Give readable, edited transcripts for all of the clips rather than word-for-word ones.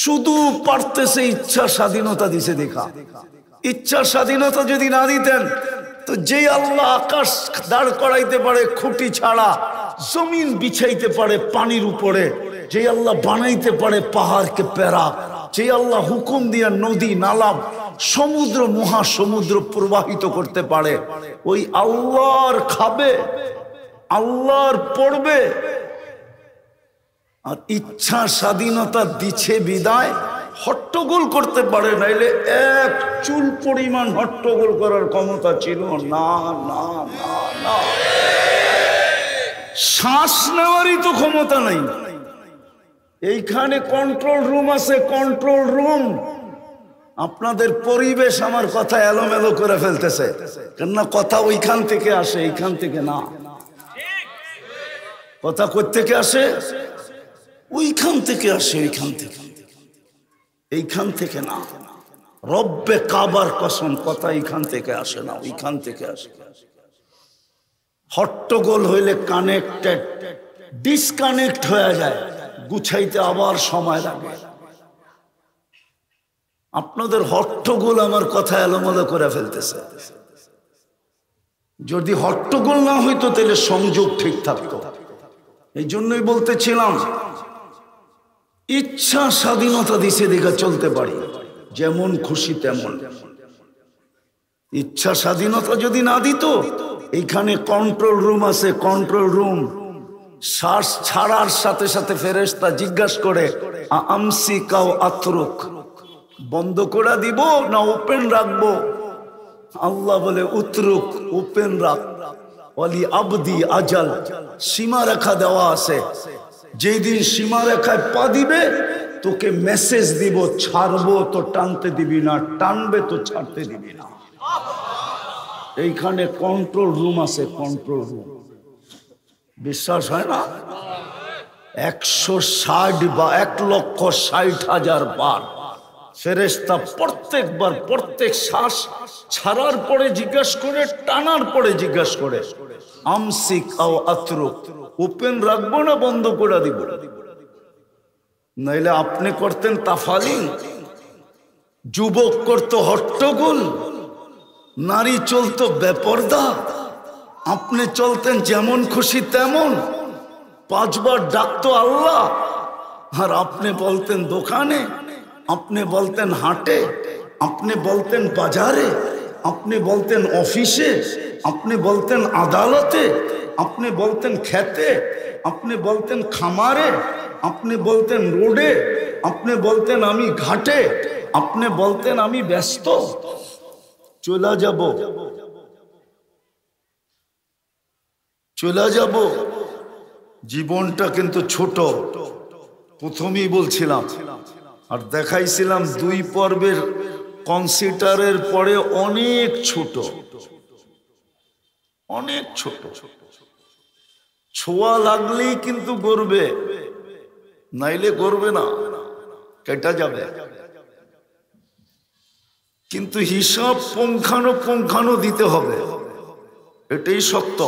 শুধু পারতেছে ইচ্ছা স্বাধীনতা দিছে দেখা। ইচ্ছা স্বাধীনতা যদি না দিতেন তো যে আল্লাহ আকাশ দাঁড় করাইতে পারে খুঁটি ছাড়া, জমিন বিছাইতে পারে পানির উপরে, যে আল্লাহ বানাইতে পারে পাহাড়কে প্যারা, যে আল্লাহ হুকুম দিয়া নদী নালা সমুদ্র মহাসমুদ্র প্রবাহিত করতে পারে, ওই আল্লাহর খাবে, আল্লাহর পড়বে। আর ইচ্ছা স্বাধীনতা দিচ্ছে বিদায় হট্টগোল করতে পারে, নাইলে এক চুল পরিমাণ হট্টগোল করার ক্ষমতা ছিল না। না না না, শ্বাস নেওয়ারই তো ক্ষমতা নাই। এইখানে কন্ট্রোল রুম আছে, কন্ট্রোল রুম। আপনাদের পরিবেশ আমার কথা এলোমেলো করে ফেলতেছে, কেননা কথা ওইখান থেকে আসে, এইখান থেকে না। কথা কই থেকে আসে? ওইখান থেকে আসে, ওইখান থেকে, এইখান থেকে না। রব্বে কাবার কসম, কথা এইখান থেকে আসে না, ওইখান থেকে আসে। হট্টগোল হইলে কানেক্টেড ডিসকানেক্ট হয়ে যায়, গুছাইতে আবার সময় লাগে। আপনাদের হট্টগোল আমার কথা এলোমেলো করে ফেলতেছে। যদি হট্টগোল না হইতো তাহলে সংযোগ ঠিক থাকতো। এই জন্যই বলতেছিলাম, ইচ্ছা স্বাধীনতা দিছে দেখা চলতে পারি, যেমন খুশি তেমন। ইচ্ছা স্বাধীনতা যদি না দিত, এইখানে কন্ট্রোল রুম আছে, কন্ট্রোল রুম। শ্বাস ছাড়ার সাথে সাথে ফেরেশতা জিজ্ঞাসা করে, আমসিকাও আতরুক, বন্ধ করে দিব না ওপেন রাখবো? আল্লাহ বলে উতরুক, ওপেন রাখ। ওয়ালি আবদি আজাল, সীমা রেখা দেওয়া আছে। যেই দিন সীমা রেখায় পা দিবে তোকে মেসেজ দিব, ছাড়বো তো টানতে দিবি না, টানবে তো ছাড়তে দিবি না। এইখানে কন্ট্রোল রুম আছে, কন্ট্রোল রুম। বিশ্বাস হয় না? 160 বা 1,60,000 বার ফেরেশতা প্রত্যেকবার, প্রত্যেক শ্বাস ছাড়ার পরে জিজ্ঞাসা করে, টানার পরে জিজ্ঞাসা করে, আমসিক আও আতরুক, ওপেন রাখবো না বন্ধ করে দিব? নাইলে আপনি করতেন তাফালিং, যুবক করতো হট্টগোল, নারী চলতো বেপরদা, আপনি চলতেন যেমন খুশি তেমন। 5 বার ডাকতো আল্লাহ, আর আপনি বলতেন দোকানে, আপনি বলতেন হাটে, আপনি বলতেন বাজারে, আপনি বলতেন অফিসে, আপনি বলতেন আদালতে, আপনি বলতেন খেতে, আপনি বলতেন খামারে, আপনি বলতেন রোডে, আপনি বলতেন আমি ঘাটে, আপনি বলতেন আমি ব্যস্ত, চলে যাব, চলে যাব। জীবনটা কিন্তু ছোট, প্রথমেই বলছিলাম, আর দেখাইছিলাম 2 পর্বের কনসিডারের পরে অনেক ছোট, অনেক ছোট। ছোঁয়া লাগলেই কিন্তু গড়বে, নাইলে গড়বে না, কেটে যাবে। কিন্তু হিসাব পুঙ্খানো দিতে হবে, এটাই সত্য।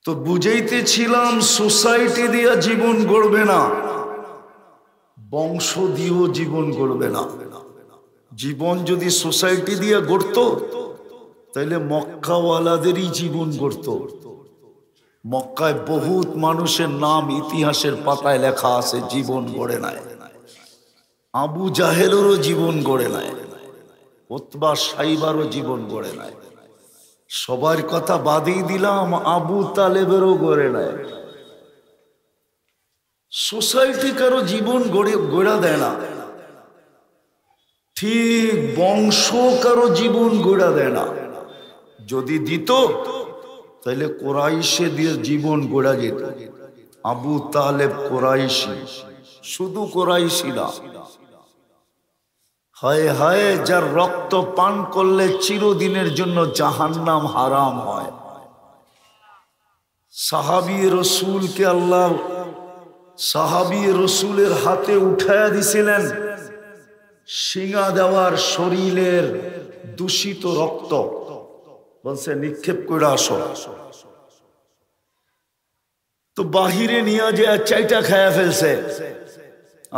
তো বুঝাইতেছিলাম, সোসাইটি দিয়া জীবন গড়বে না, বংশ দিয়েও জীবন গড়বে না। জীবন যদি সোসাইটি দিয়ে গড়তো তাহলে মক্কাওয়ালাদেরই জীবন গড়তো। মক্কায় বহুত মানুষের নাম ইতিহাসের পাতায় লেখা আছে, জীবন গড়ে নাই। আবু জাহেলেরও জীবন গড়ে নাই, উতবা সাইবারও জীবন গড়ে নাই। সবার কথা বাদই দিলাম, আবু তালেবেরও গড়ে নাই। সোসাইটি কারো জীবন গড়া দেয় না, ঠিক বংশ কারো জীবন গড়া দেয় না। যদি দিত তাহলে কোরাইশে দিয়ে জীবন গড়া যেত। আবু তালেব কোরাইশি, শুধু কোরাইশি না। হায় হায়, যার রক্ত পান করলে চিরদিনের জন্য জাহান্নাম হারাম হয়। সাহাবী রসুলকে আল্লাহ সাহাবী রসুলের হাতে উঠায়া দিছিলেন শিঙা দেওয়ার শরীরের দূষিত রক্ত, বলছে নিক্ষেপ করে আসো। তো বাহিরে নিয়ে যে চাইটা খায়া ফেলছে।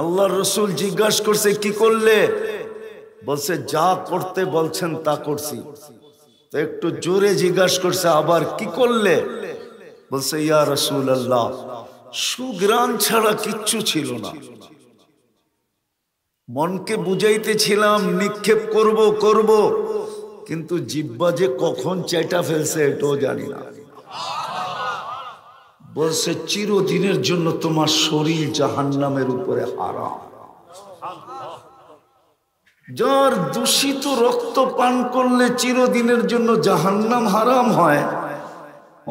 আল্লাহর রাসূল জিজ্ঞাসা করছে কি করলে? বলছে যা করতে বলছেন তা করছি। তো একটু জোরে জিজ্ঞাসা করছে আবার কি করলে? বলছে ইয়া রাসূলুল্লাহ, সুগ্রাণ ছাড়া কিচ্ছু ছিল না। মনকে বুঝাইতেছিলাম নিক্ষেপ করব, কিন্তু জিহ্বা যে কখন চাইটা ফেলছে এটাও জানি না। বলছে চিরদিনের জন্য তোমার শরীর জাহান্নামের উপরে হারাম। যার দূষিত রক্ত পান করলে চিরদিনের জন্য জাহান্নাম হারাম হয়,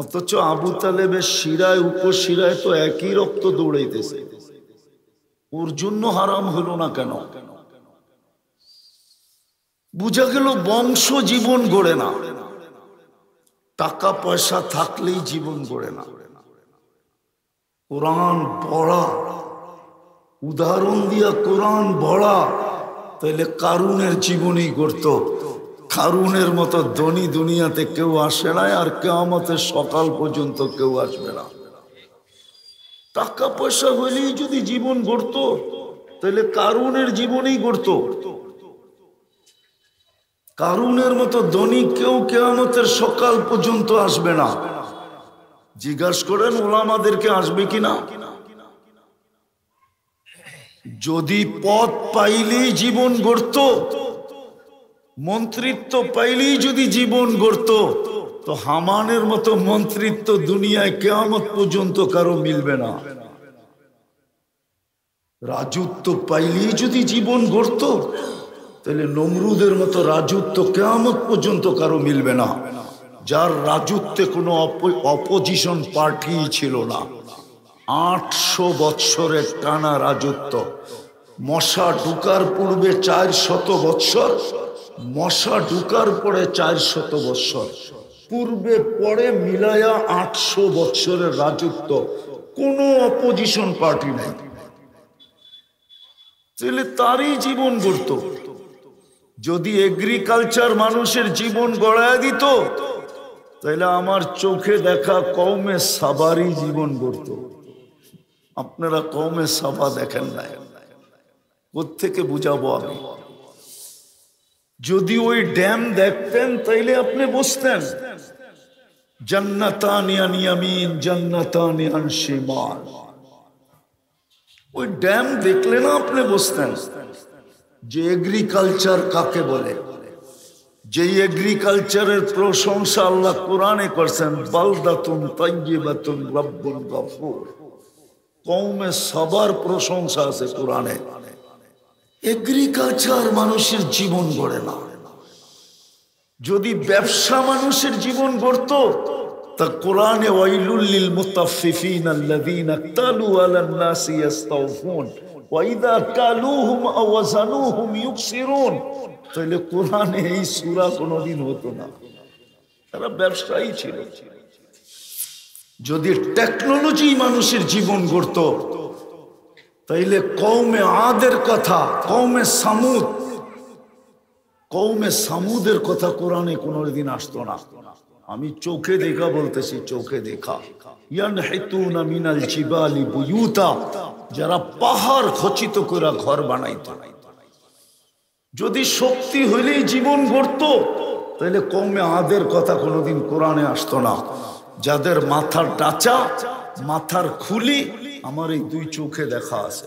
অথচ আবু তালেবের শিরায় উপশিরায় তো একই রক্ত দৌড়াইতেছে, ওর জন্য হারাম হলো না কেন? বুঝা গেল বংশ জীবন গড়ে না, টাকা পয়সা থাকলেই জীবন গড়ে না। কোরআন পড়া, উদাহরণ দিয়া কোরআন পড়া, তাইলে কারুনের জীবনই গড়ত। কারুনের মতো ধনী দুনিয়াতে কেউ আসে না, আর কিয়ামতের সকাল পর্যন্ত কেউ আসবে না। টাকা পয়সা হইলেই যদি জীবন গড়ত, তাহলে কারুনের জীবনই গড়ত। কারুনের মতো ধনী কেউ কিয়ামতের সকাল পর্যন্ত আসবে না। জিজ্ঞাসা করেন ওলামাদেরকে আসবে কিনা? যদি পদ পাইলেই জীবন গড়ত, মন্ত্রিত্ব পাইলেই যদি জীবন গড়ত, তো হামানের মতো মন্ত্রিত্ব দুনিয়ায় কিয়ামত পর্যন্ত কারো মিলবে না। রাজত্ব পাইলেই যদি জীবন গড়ত, তাহলে নমরুদের মতো রাজত্ব কিয়ামত পর্যন্ত কারো মিলবে না, যার রাজত্বে কোনো অপোজিশন পার্টি ছিল না। 800 বৎসরের টানা রাজত্ব। মশা ঢুকার পূর্বে 400 বৎসর, মশা ঢুকার পরে 400 বৎসর, পূর্বে পরে মিলায়া 800 বৎসরের রাজত্ব। কোনো অপোজিশন পার্টি নেই, তাহলে তারই জীবন গড়ত। যদি এগ্রিকালচার মানুষের জীবন গড়ায় দিত, তাহলে আমার চোখে দেখা কওমে সাবারই জীবন গড়ত। আপনারা কওমে সাবা দেখেন নাই, কোত্থেকে বুঝাবো আমি? যদি ওই ড্যাম দেখতেন তাইলে আপনি বুঝতেন, জান্নাতানি আন ইয়ামিন জান্নাতানি আন শিমাল। ওই ড্যাম দেখলে না আপনি বুঝতেন যে এগ্রিকালচার কাকে বলে। যে এগ্রিকালচারের প্রশংসা আল্লাহ কোরআনে করছেন, বালদাতুন তাইয়্যিবাতুন রাব্বুন গফুর। কওমে সাবার প্রশংসা আছে কোরআনে। এগ্রিকালচার মানুষের জীবন গড়ে না। যদি ব্যবসা মানুষের জীবন গড়ত, তা কোরআনে ওয়াইলুল লিল মুতাফফিফিন আল্লাযীনা ইক্তালু আলান নাসি ইস্তাওফুন ওয়া ইযা কালুহুম আও ওয়াজানুহুম ইউকসিরুন। তাহলে কোরআনে এই সূরা কোনোদিন হতো না, তারা ব্যবসায়ী ছিল। যদি টেকনোলজি মানুষের জীবন গড়ত, তাইলে কওমে আদের কথা, কওমে সামুদের কথা কোরআনে কোনোদিন আসতো না। আমি চোখে দেখা বলতেছি, চোখে দেখা। ইয়ানহিতুনা মিনাল জিবালি বুয়ুতা, যারা পাহাড় খচিত করে ঘর বানাইতো। যদি শক্তি হইলেই জীবন গড়ত, তাহলে কওমে আদের কথা কোনোদিন কোরআনে আসতো না। যাদের মাথার টাচা, মাথার খুলি আমার এই 2 চোখে দেখা আছে।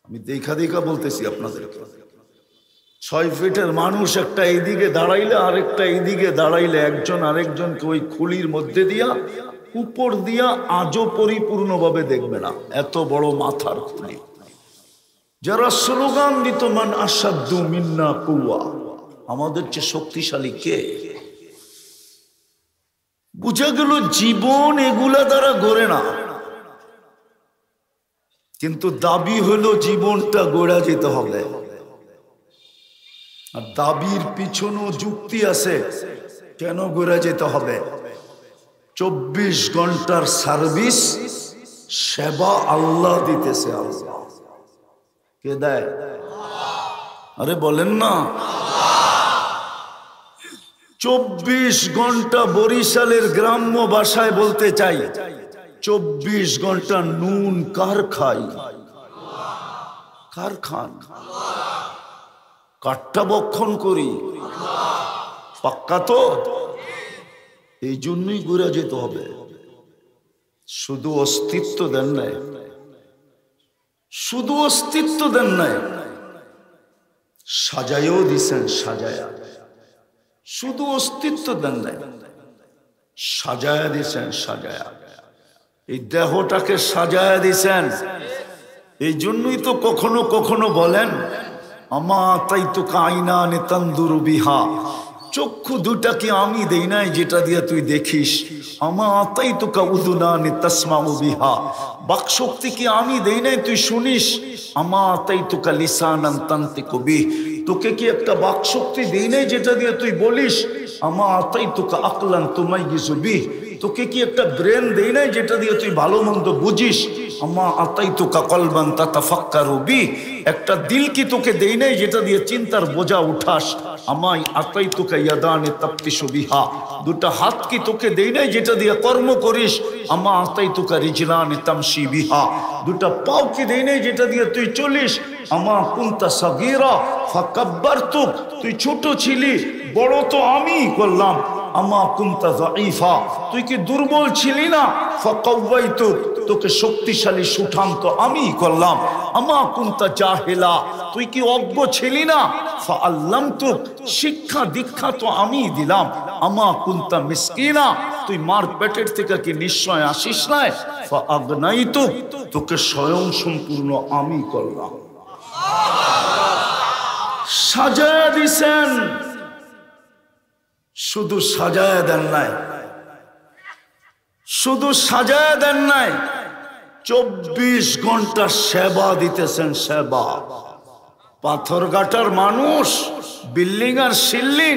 আমি দেখা বলতেছি আপনাদেরকে। 6 ফিটের মানুষ একটা এইদিকে দাঁড়াইলে, আরেকটা এইদিকে দাঁড়াইলে, একজন আরেকজনকে ওই খুলির মধ্যে দিয়া উপর দিয়া আজও পরিপূর্ণভাবে দেখবে না, এত বড় মাথার খুলি। যারা স্লোগান দিত মান আসাদ্দু মিন্না কুওয়া, আমাদের চেয়ে শক্তিশালী কে? বুঝা গেল জীবন এগুলা দ্বারা গড়ে না, কিন্তু দাবি হলো জীবনটা গড়া যেতে হবে। আর দাবির পিছনেও যুক্তি আছে, কেন গড়া যেতে হবে। 24 ঘন্টার সার্ভিস, সেবা আল্লাহ দিতেছে। আল্লাহ কে দেয়? আরে বলেন না। 24 ঘন্টা বরিশালের গ্রাম্য ভাষায় বলতে চাই, 24 ঘন্টা নুন কার খাই? কার খান? কাঠটা বক্ষণ করি, পাক্কা তো? এই জন্যই ঘুরে যেতে হবে। শুধু অস্তিত্ব দেন নাই, শুধু অস্তিত্ব দেন নাই, সাজায়ও দিছেন, সাজায়া। শুধু অস্তিত্ব দেন নাই, সাজায়া দিছেন, সাজায়া। এই দেহটাকে সাজায়া দিছেন। এই জন্যই তো কখনো কখনো বলেন আমা তাই তো কাইনা নে তন্দুরু বিহা, চক্ষু দুটা কি আমি দেই নাই যেটা দিয়ে তুই দেখিস? আমা তাই তো কাউদুনা নে তাসমাউ বিহা, বাকশক্তি কি আমি দেই নাই তুই শুনিস? আমা তাই তো কা লিসানান তানতিকু বিহ, তোকে কি একটা বাকশক্তি দেই নাই যেটা দিয়ে তুই বলিস? আমা তাই তো কা আকলান তুমাইয়িজু বিহ, তোকে কি একটা ব্রেন দেই নাই যেটা দিয়ে তুই ভালো মন্দ বুঝিস? আমা আতাইতুকা কলবান তাতাফাক্কারু বিহ, একটা দিল কি তোকে দেই নাই যেটা দিয়ে চিন্তার বোঝা উঠাস? আমাই আতাইতুকা ইয়াদানি তাফতিশু বিহা, দুটা হাত কি তোকে দেই নাই যেটা দিয়ে কর্ম করিস? আমা আতাইতুকা রিজলানি তামশি বিহা, দুটা পাও কি দেই নাই যেটা দিয়ে তুই চলিস? আমা কুনতা সাগীরা ফাকাব্বারতুক, তুই ছোট ছিলি, বড় তো আমি করলাম। আমা কুনতা যায়ীফা, তুই কি দুর্বল ছিলি না? ফাকাওয়াইতুক, তোকে শক্তিশালী সুঠাম তো আমি করলাম। আমা কুনতা জাহিলা, তুই কি অজ্ঞ ছিলি না? ফাআল্লামতুক, শিক্ষা দীক্ষা তো আমি দিলাম। আমা কুনতা মিসকিনা, তুই মার পেটের থেকে কি নিশ্চয় আসিস নাই? ফাআগনাইতুক, তোকে স্বয়ং সম্পূর্ণ আমি করলাম। সাজায়া দিছেন, শুধু সাজায়া দেন নাই, শুধু সাজায়া দেন নাই, 24 ঘন্টা সেবা দিতেছেন, সেবা। পাথরঘাটার মানুষ বিল্ডিং আর সিল্লিং,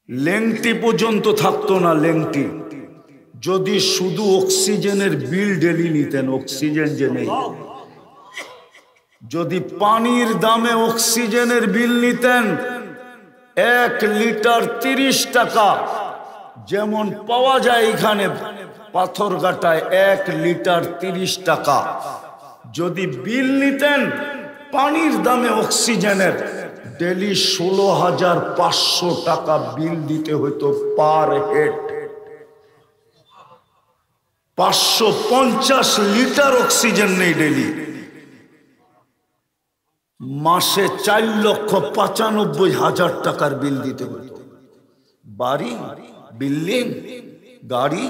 লেংটি পর্যন্ত থাকতো না, লেংটি। যদি শুধু অক্সিজেনের বিল ডেলি নিতেন, অক্সিজেন যে নেই, যদি পানির দামে অক্সিজেনের বিল নিতেন, 1 লিটার 30 টাকা যেমন পাওয়া যায় এখানে পাথরঘাটায়, 1 লিটার 30 টাকা যদি বিল নিতেন পানির দামে অক্সিজেনের, ডেলি 16,500 টাকা বিল দিতে হতো পার হেড। 550 লিটার অক্সিজেন নেই ডেলি, মাসে 4,95,000 টাকার বিল দিতে হতো। বাড়ি, বিল্ডিং, গাড়ি,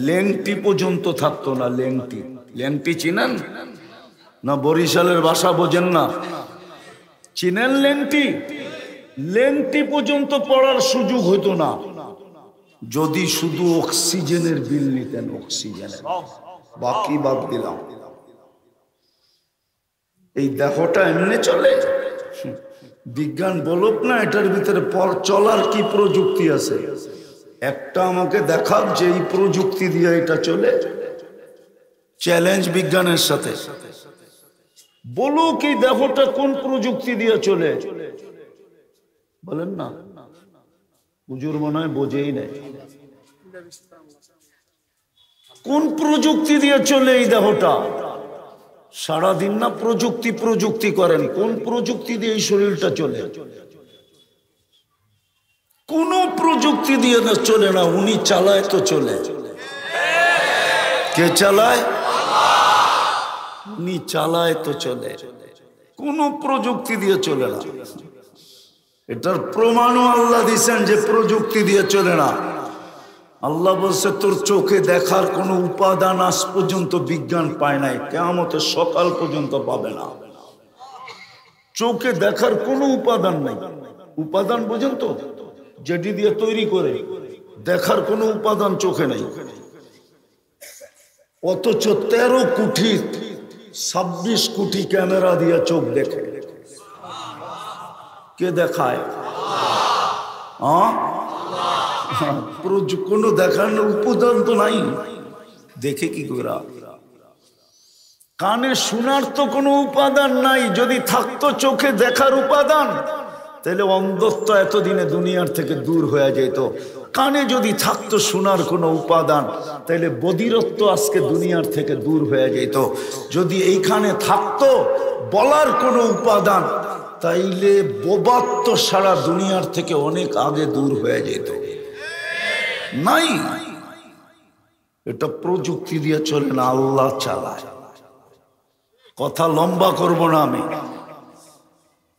লেংটি পর্যন্ত থাকতো না। লেংটি, লেংটি চিনেন না? বরিশালের ভাষা বোঝেন না? চিনেন লেংটি? লেংটি পর্যন্ত পড়ার সুযোগ হতো না যদি শুধু অক্সিজেনের বিল নিতেন, অক্সিজেনের, বাকি বাদ দিলাম। এই দেহটা এমনি চলে, বিজ্ঞান বলুক না এটার ভিতরে পর চলার কি প্রযুক্তি আছে, একটা আমাকে দেখাক যে এই প্রযুক্তি দিয়ে এটা চলে। চ্যালেঞ্জ বিজ্ঞানের সাথে, বলুক এই দেহটা কোন প্রযুক্তি দিয়ে চলে, বলেন না? হুজুর মনে হয় বোঝেই নাই কোন প্রযুক্তি দিয়ে চলে এই দেহটা। সারাদিন না প্রযুক্তি প্রযুক্তি করেন, কোন প্রযুক্তি দিয়ে এই শরীরটা চলে? কোন প্রযুক্তি দিয়ে না চলে না, উনি চালায় তো চলে। কে চালায়? উনি চালায় তো চলে, কোন প্রযুক্তি দিয়ে চলে না। এটার প্রমাণও আল্লাহ দিয়েছেন যে প্রযুক্তি দিয়ে চলে না। আল্লাহ বলছে তোর চোখে দেখার কোনো উপাদান আজ পর্যন্ত বিজ্ঞান পায় নাই, কিয়ামতের সকাল পর্যন্ত পাবে না। চোখে দেখার কোনো উপাদান নাই। উপাদান বোঝেন তো, যেটি দিয়ে তৈরি করে, দেখার কোনো উপাদান চোখে নাই। অথচ 13 কোটি 26 কোটি ক্যামেরা দিয়ে চোখ দেখে। কে দেখায়? কোনো দেখার উপাদান তো নাই, দেখে কি করে? কানে শোনার তো কোনো উপাদান নাই। যদি থাকতো চোখে দেখার উপাদান, তাহলে অন্ধত্ব এতদিনে দুনিয়ার থেকে দূর হয়ে যেত। কানে যদি থাকতো শোনার কোনো উপাদান, তাহলে বধিরত্ব আজকে দুনিয়ার থেকে দূর হয়ে যেত। যদি এইখানে থাকতো বলার কোনো উপাদান, তাইলে বোবাত্ব সারা দুনিয়ার থেকে অনেক আগে দূর হয়ে যেত। নাই, এটা প্রযুক্তি দিয়ে চলে না, আল্লাহ চালায়। কথা লম্বা করব না আমি।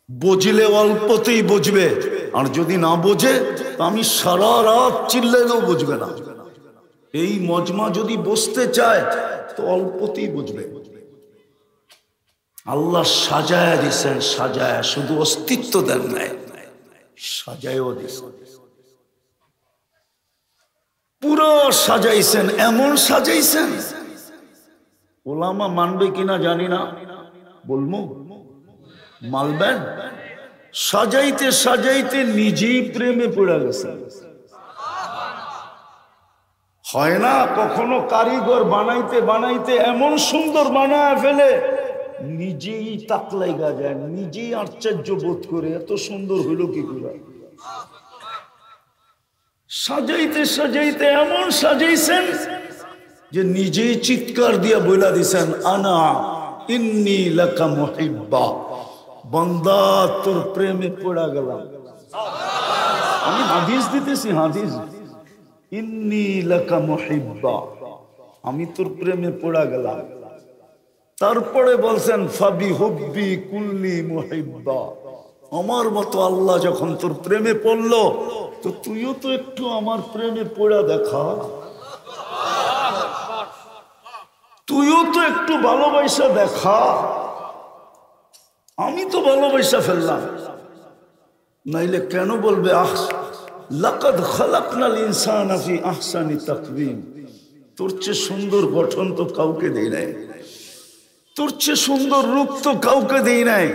বুঝলে অল্পতেই বুঝবে, আর যদি না বোঝে আমি সারা রাত চিল্লাইলেও বুঝবে না। এই মজমা যদি বসতে চায় তো অল্পতেই বুঝবে। আল্লাহ সাজায়া দিছেন, সাজায়া, শুধু অস্তিত্ব দেন নাই, সাজায়ও দিছেন, পুরো সাজাইছেন। এমন সাজাইছেন, ওলামা মানবে কিনা জানি না, বলবো মালবেন। সাজাইতে সাজাইতে নিজেই প্রেমে পড়ে গেছে। হয় না কখনো কারিগর বানাইতে বানাইতে এমন সুন্দর বানায় ফেলে, নিজেই তাকলাই গা যায়, নিজেই আশ্চর্য বোধ করে এত সুন্দর হইল কি করে। সাজাইতে সাজাইতে এমন সাজাইছেন যে নিজেই চিৎকার দিয়া বইলা দিছেন, আনা ইন্নী লাকা মুহিব্বা, বান্দা তোর প্রেমে পড়া গেলাম। আমি হাদিস দিতেছি, হাদিস, ইন্নী লাকা মুহিব্বা, আমি তোর প্রেমে পড়া গেলাম। তারপরে বলছেন ফাবি হুব্বি কুল্লি মুহিব্বা, আমার মতো আল্লাহ যখন তোর প্রেমে পড়লো, তো তুইও তো একটু আমার প্রেমে পড়া দেখা, তুইও তো একটু ভালোবাসা দেখা। আমি তো ভালোবাসা ফেললাম, নাইলে কেন বলবে লাকাদ খালাকনাল ইনসানা ফি আহসানি তাকওয়িম, তোর চেয়ে সুন্দর গঠন তো কাউকে দেই নাই, তোর চেয়ে সুন্দর রূপ তো কাউকে দেই নাই।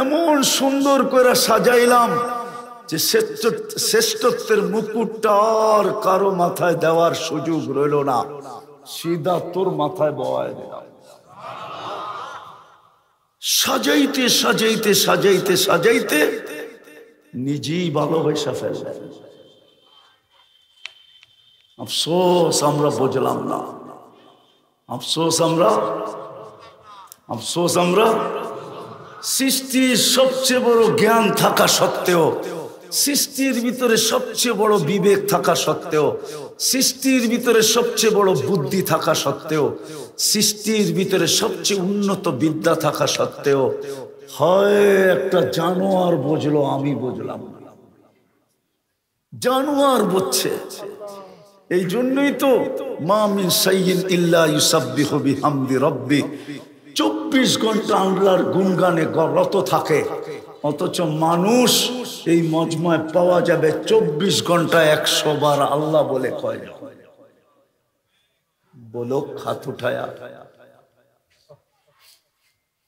এমন সুন্দর করে সাজাইলাম যে শ্রেষ্ঠত্বের মুকুটটা আর কারো মাথায় দেওয়ার সুযোগ রইল না, সিধা তোর মাথায় বওয়ায় দিলাম। সাজাইতে সাজাইতে সাজাইতে সাজাইতে নিজেই ভালোবাসা ফেললেন। আফসোস আমরা বুঝলাম না, আফসোস আমরা সৃষ্টির সবচেয়ে বড় জ্ঞান থাকা সত্ত্বেও, সৃষ্টির ভিতরে সবচেয়ে বড় বিবেক থাকা সত্ত্বেও, সৃষ্টির ভিতরে সবচেয়ে বড় বুদ্ধি থাকা সত্ত্বেও, সৃষ্টির ভিতরে সবচেয়ে উন্নত বিদ্যা থাকা সত্ত্বেও, হয় একটা জানোয়ার বুঝলো, আমি বুঝলাম না। জানোয়ার বুঝছে। এই জন্যই তো মা মিন শাইইন ইল্লা ইউসাব্বিহু বিহামদি রাব্বি, 24 ঘন্টা আল্লাহর গুণগানে রত থাকে। অথচ মানুষ এই মজমায় পাওয়া যাবে 24 ঘন্টা 100 বার আল্লাহ বলে কয়। বলুক হাত উঠায়া,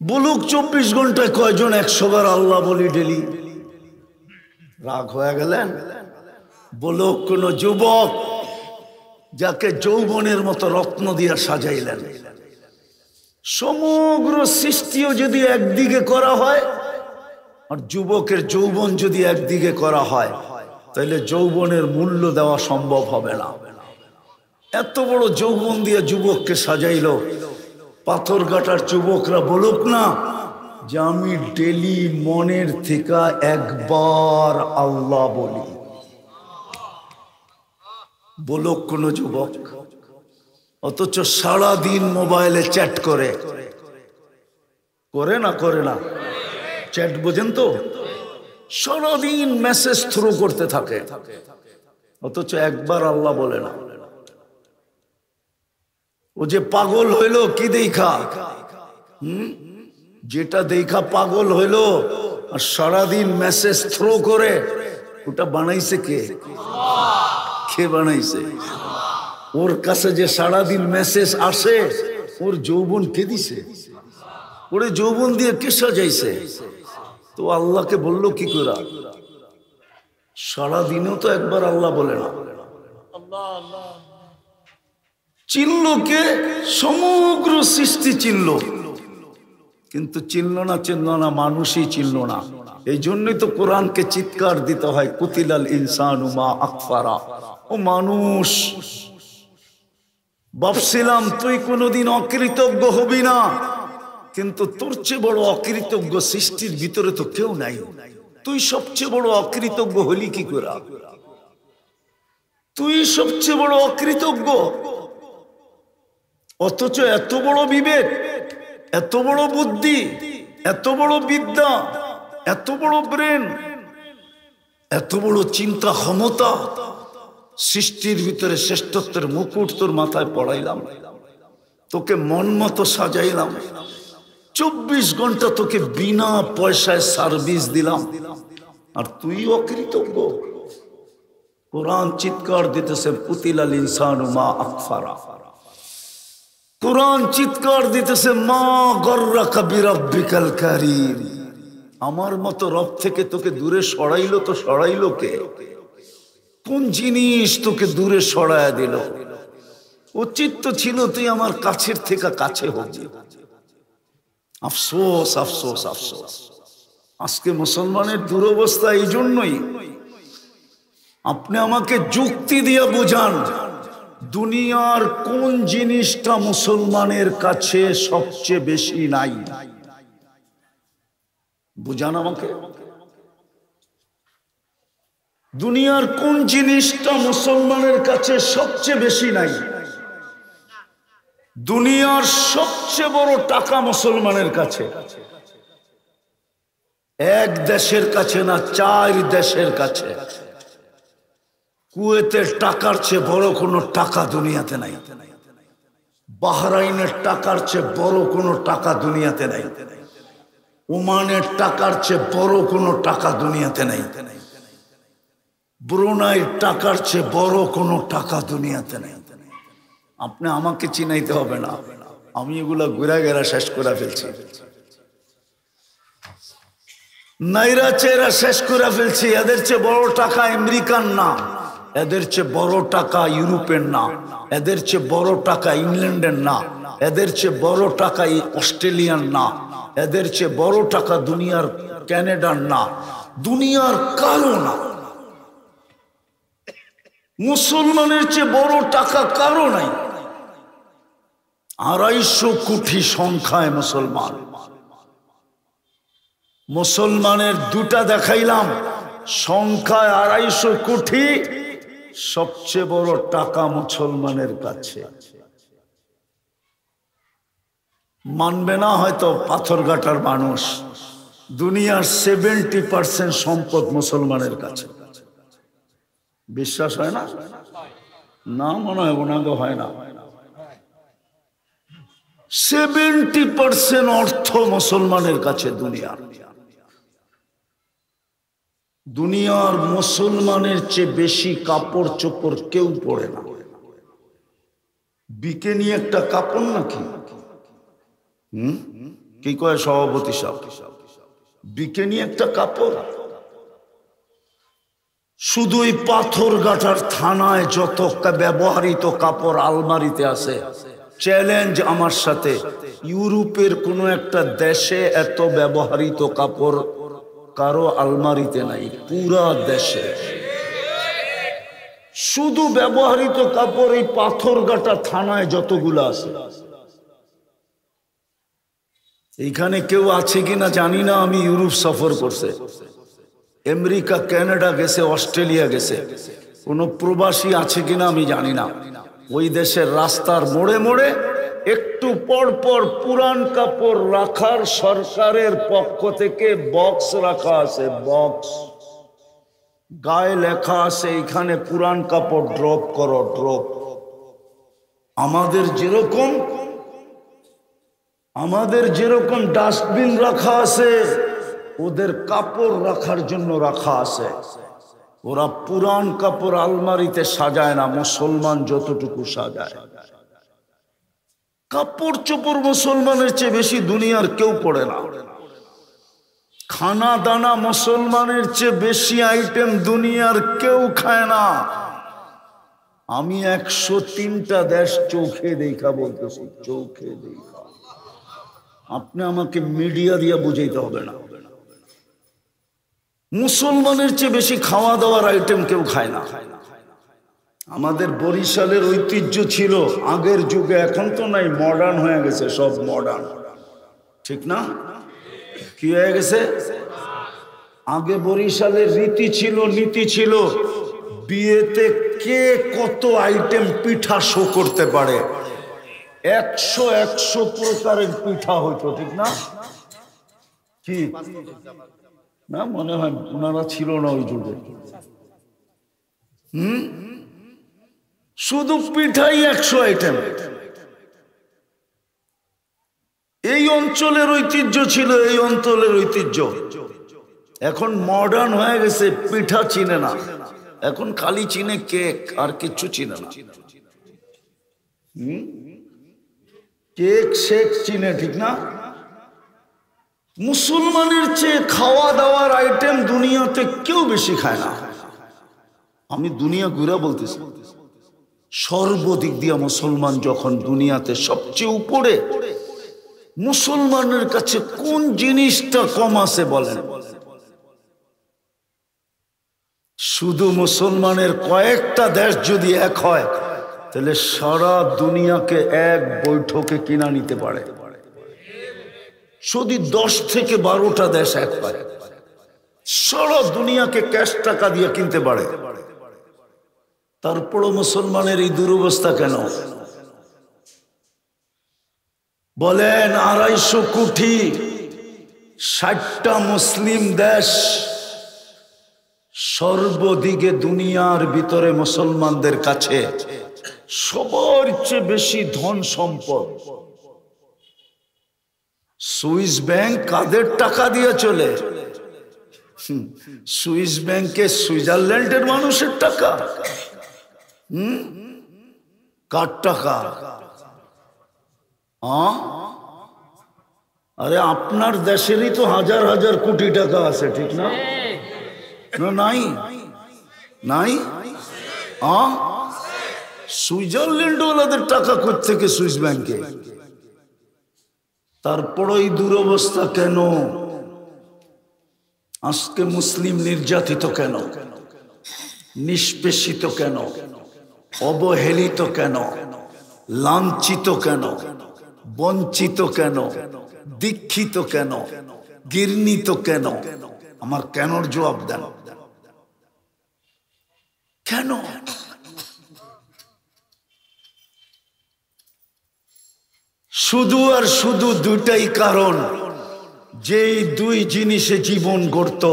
বলুক 24 ঘন্টায় কয়জন 100 বার আল্লাহ বলি ডেলি? রাগ হয়ে গেলেন? বলুক কোন যুবক যাকে যৌবনের মতো রত্ন দিয়া সাজাইলেন, সমগ্র সৃষ্টিও যদি একদিকে করা হয় আর যুবকের যৌবন যদি একদিকে করা হয়, তাহলে যৌবনের মূল্য দেওয়া সম্ভব হবে না। এত বড় যৌবন দিয়ে যুবককে সাজাইল, পাথরঘাটার যুবকরা বলুক না যে আমি ডেলি মনের থেকে একবার আল্লাহ বলি? বলুক কোন যুবক? অথচ সারাদিন মোবাইলে চ্যাট করে না করে না? চ্যাট বোঝেন তো? সারাদিন মেসেজ থ্রু করতে থাকে, অথচ একবার আল্লাহ বলে না। ও যে পাগল হইল কি দেখা? যেটা দেখা পাগল হইল আর সারাদিন মেসেজ থ্রো করে, ওটা বানাইছে কে? কে বানাইছে? ওর কাছে যে সারাদিন মেসেজ আসে, ওর যৌবন কে দিছে? ওরে যৌবন দিয়ে কে সাজাইছে? তো আল্লাহকে বললো কি করে? সারাদিনও তো একবার আল্লাহ বলে না। চিনল কে? সমগ্র সৃষ্টি চিনল, কিন্তু চিনল না, মানুষই চিনল না। এই জন্যই তো কোরআনকে চিৎকার দিতে হয়, কুতিলাল ইনসানু মা আকফারা। ও মানুষ, ভাবছিলাম তুই কোনোদিন অকৃতজ্ঞ হবি না, কিন্তু তোর চেয়ে বড় অকৃতজ্ঞ সৃষ্টির ভিতরে তো কেউ নাই। তুই সবচেয়ে বড় অকৃতজ্ঞ হলি কি করে? তুই সবচেয়ে বড় অকৃতজ্ঞ, অথচ এত বড় বিবেক, এত বড় বুদ্ধি, এত বড় বিদ্যা, এত বড় ব্রেন, এত বড় চিন্তা ক্ষমতা, সৃষ্টির ভিতরে শ্রেষ্ঠত্বের মুকুট তোর মাথায় পড়াইলাম, তোকে মন মতো সাজাইলাম, 24 ঘন্টা তোকে বিনা পয়সায় সার্ভিস দিলাম, আর তুই অকৃতজ্ঞ। কোরআন চিৎকার দিতেছে কুতিলাল ইনসানু মা আকফারা। কোরআন চিৎকার দিতেছে মা গর্রাকা বিরাব্বিকাল কারীম। আমার মতো রব থেকে তোকে দূরে সরাইলো তো সরাইলো কে? কোন জিনিস তোকে দূরে সরায়া দিল? উচিত তো ছিল তুই আমার কাছের থেকে কাছে হবি। আফসোস আফসোস আফসোস, আজকে মুসলমানের দুরবস্থা এই জন্যই। আপনি আমাকে যুক্তি দিয়ে বুঝান, দুনিয়ার কোন জিনিসটা মুসলমানের কাছে সবচেয়ে বেশি নাই? বুঝান আমাকে, দুনিয়ার কোন জিনিসটা মুসলমানের কাছে সবচেয়ে বেশি নাই? দুনিয়ার সবচেয়ে বড় টাকা মুসলমানের কাছে, এক দেশের কাছে না, 4 দেশের কাছে। কুয়েতের টাকার চেয়ে বড় কোনো টাকা দুনিয়াতে নাই। বাহরাইনের টাকার চেয়ে বড় কোনো টাকা দুনিয়াতে নাই। ওমানের টাকার চেয়ে বড় কোনো টাকা দুনিয়াতে নাই। ব্রুনাইয়ের টাকার চেয়ে বড় কোনো টাকা দুনিয়াতে নাই। আপনি আমাকে চিনাইতে হবে না, আমি এগুলা ঘুরা ঘেরা শেষ করে ফেলছি, নাইরা চেরা শেষ করে ফেলছি। এদের চেয়ে বড় টাকা আমেরিকান না, এদের চেয়ে বড় টাকা ইউরোপের না, এদের চেয়ে বড় টাকা ইংল্যান্ডের না, এদের চেয়ে বড় টাকা অস্ট্রেলিয়ান না, এদের চেয়ে বড় টাকা দুনিয়ার ক্যানাডার না, দুনিয়ার কারো না। মুসলমানের চেয়ে বড় টাকা কারো নাই। 250 কোটি সংখ্যায় মুসলমান। মুসলমানের দুটা দেখাইলাম, সংখ্যায় 250 কোটি, সবচেয়ে বড় টাকা মুসলমানের কাছে। মানবে না হয়তো পাথরঘাটার মানুষ, দুনিয়ার 70% সম্পদ মুসলমানের কাছে। বিশ্বাস হয় না? না মনে হয়, ওনাকে হয় না। 70% অর্থ মুসলমানের কাছে দুনিয়ার। দুনিয়ার মুসলমানের চেয়ে বেশি কাপড় চোপড় কেউ পরে না। বিকেনি একটা কাপড় নাকি? কি কয় সভাপতি সাহেব? বিকেনি একটা কাপড়। শুধু এই পাথরঘাটার থানায় যত ব্যবহৃত কাপড় আলমারিতে আছে, চ্যালেঞ্জ আমার সাথে, ইউরোপের কোন একটা দেশে এত ব্যবহৃত কাপড় কারো আলমারিতে নাই। পুরা দেশে শুধু ব্যবহৃত কাপড় এই পাথরঘাটা থানায় যতগুলো আছে। এইখানে কেউ আছে কিনা জানি না, আমি ইউরোপ সফর করছে, আমেরিকা, কানাডা গেছে, অস্ট্রেলিয়া গেছে, কোন প্রবাসী আছে কিনা আমি জানি না। ওই দেশের রাস্তার মোড়ে মোড়ে একটু পর পর পুরান কাপড় রাখার সরকারের পক্ষ থেকে বক্স রাখা আছে। বক্স গায়ে লেখা আছে এখানে পুরান কাপড় ড্রপ করো, ড্রপ। আমাদের যেরকম ডাস্টবিন রাখা আছে, ওদের কাপড় রাখার জন্য রাখা আছে। ওরা পুরান কাপড় আলমারিতে সাজায় না, মুসলমান যতটুকু সাজায়। কাপড় চোপড় মুসলমানের চেয়ে বেশি দুনিয়ার কেউ পড়ে না। খানা দানা মুসলমানের চেয়ে বেশি আইটেম দুনিয়ার কেউ খায় না। আমি 103টা দেশ চোখে দেখা বলতেছি, চোখে দেখা। আপনি আমাকে মিডিয়া দিয়ে বুঝাইতে হবে না। মুসলমানের চেয়ে বেশি খাওয়া দাওয়ার আইটেম কেউ খায় না। আমাদের বরিশালের ঐতিহ্য ছিল আগের যুগে, এখন তো নাই, মডার্ন হয়ে গেছে, সব মডার্ন, ঠিক না? কি হয়ে গেছে? আগে বরিশালের রীতি ছিল, নীতি ছিল, বিয়েতে কে কত আইটেম পিঠা শো করতে পারে, 100 প্রকারের পিঠা হইতো, ঠিক না? কি না মনে হয় ওনারা ছিল না ওই যুগে। শুধু পিঠাই 100 আইটেম। এই অঞ্চলের ঐতিহ্য ছিল, এই অঞ্চলের ঐতিহ্য। এখন মডার্ন হয়ে গেছে, পিঠা চিনে না, এখন খালি চিনে কেক, আর কিছু চিনে না। কেক শেক চিনে, ঠিক না? মুসলমানের চেয়ে খাওয়া দাওয়ার আইটেম দুনিয়াতে কেউ বেশি খায় না। আমি দুনিয়া ঘুরা বলতেছি, সর্বদিক দিয়ে মুসলমান যখন দুনিয়াতে সবচেয়ে উপরে, মুসলমানের কাছে কোন জিনিসটা কম আছে বলেন? শুধু মুসলমানের কয়েকটা দেশ যদি এক হয়, তাহলে সারা দুনিয়াকে এক বৈঠকে কিনা নিতে পারে। যদি 10 থেকে 12টা দেশ এক হয়, সারা দুনিয়াকে ক্যাশ টাকা দিয়ে কিনতে পারে। তারপরও মুসলমানের এই দুরবস্থা কেন বলেন? 250 কোটি, 60টা মুসলিম দেশ, সর্বদিকে দুনিয়ার ভিতরে মুসলমানদের কাছে সবার চেয়ে বেশি ধন সম্পদ। সুইস ব্যাংক কাদের টাকা দিয়ে চলে? সুইস ব্যাংকে সুইজারল্যান্ডের মানুষের টাকা। কার টাকা? আরে আপনার দেশেরই তো হাজার হাজার কোটি টাকা আছে, ঠিক না? নাই নাই, সুইজারল্যান্ড ওনাদের টাকা কোত্থেকে? সুইস ব্যাংকে। তারপর এই দুরবস্থা কেন? আজকে মুসলিম নির্যাতিত কেন? নিষ্পেষিত কেন? অবহেলিত কেন? লাঞ্ছিত কেন? বঞ্চিত কেন? দীক্ষিত কেন? ঘৃণিত কেন? আমার কেনর জবাব দেন। কেন? শুধু আর শুধু দুইটাই কারণ, যেই দুই জিনিসে জীবন গড়ত,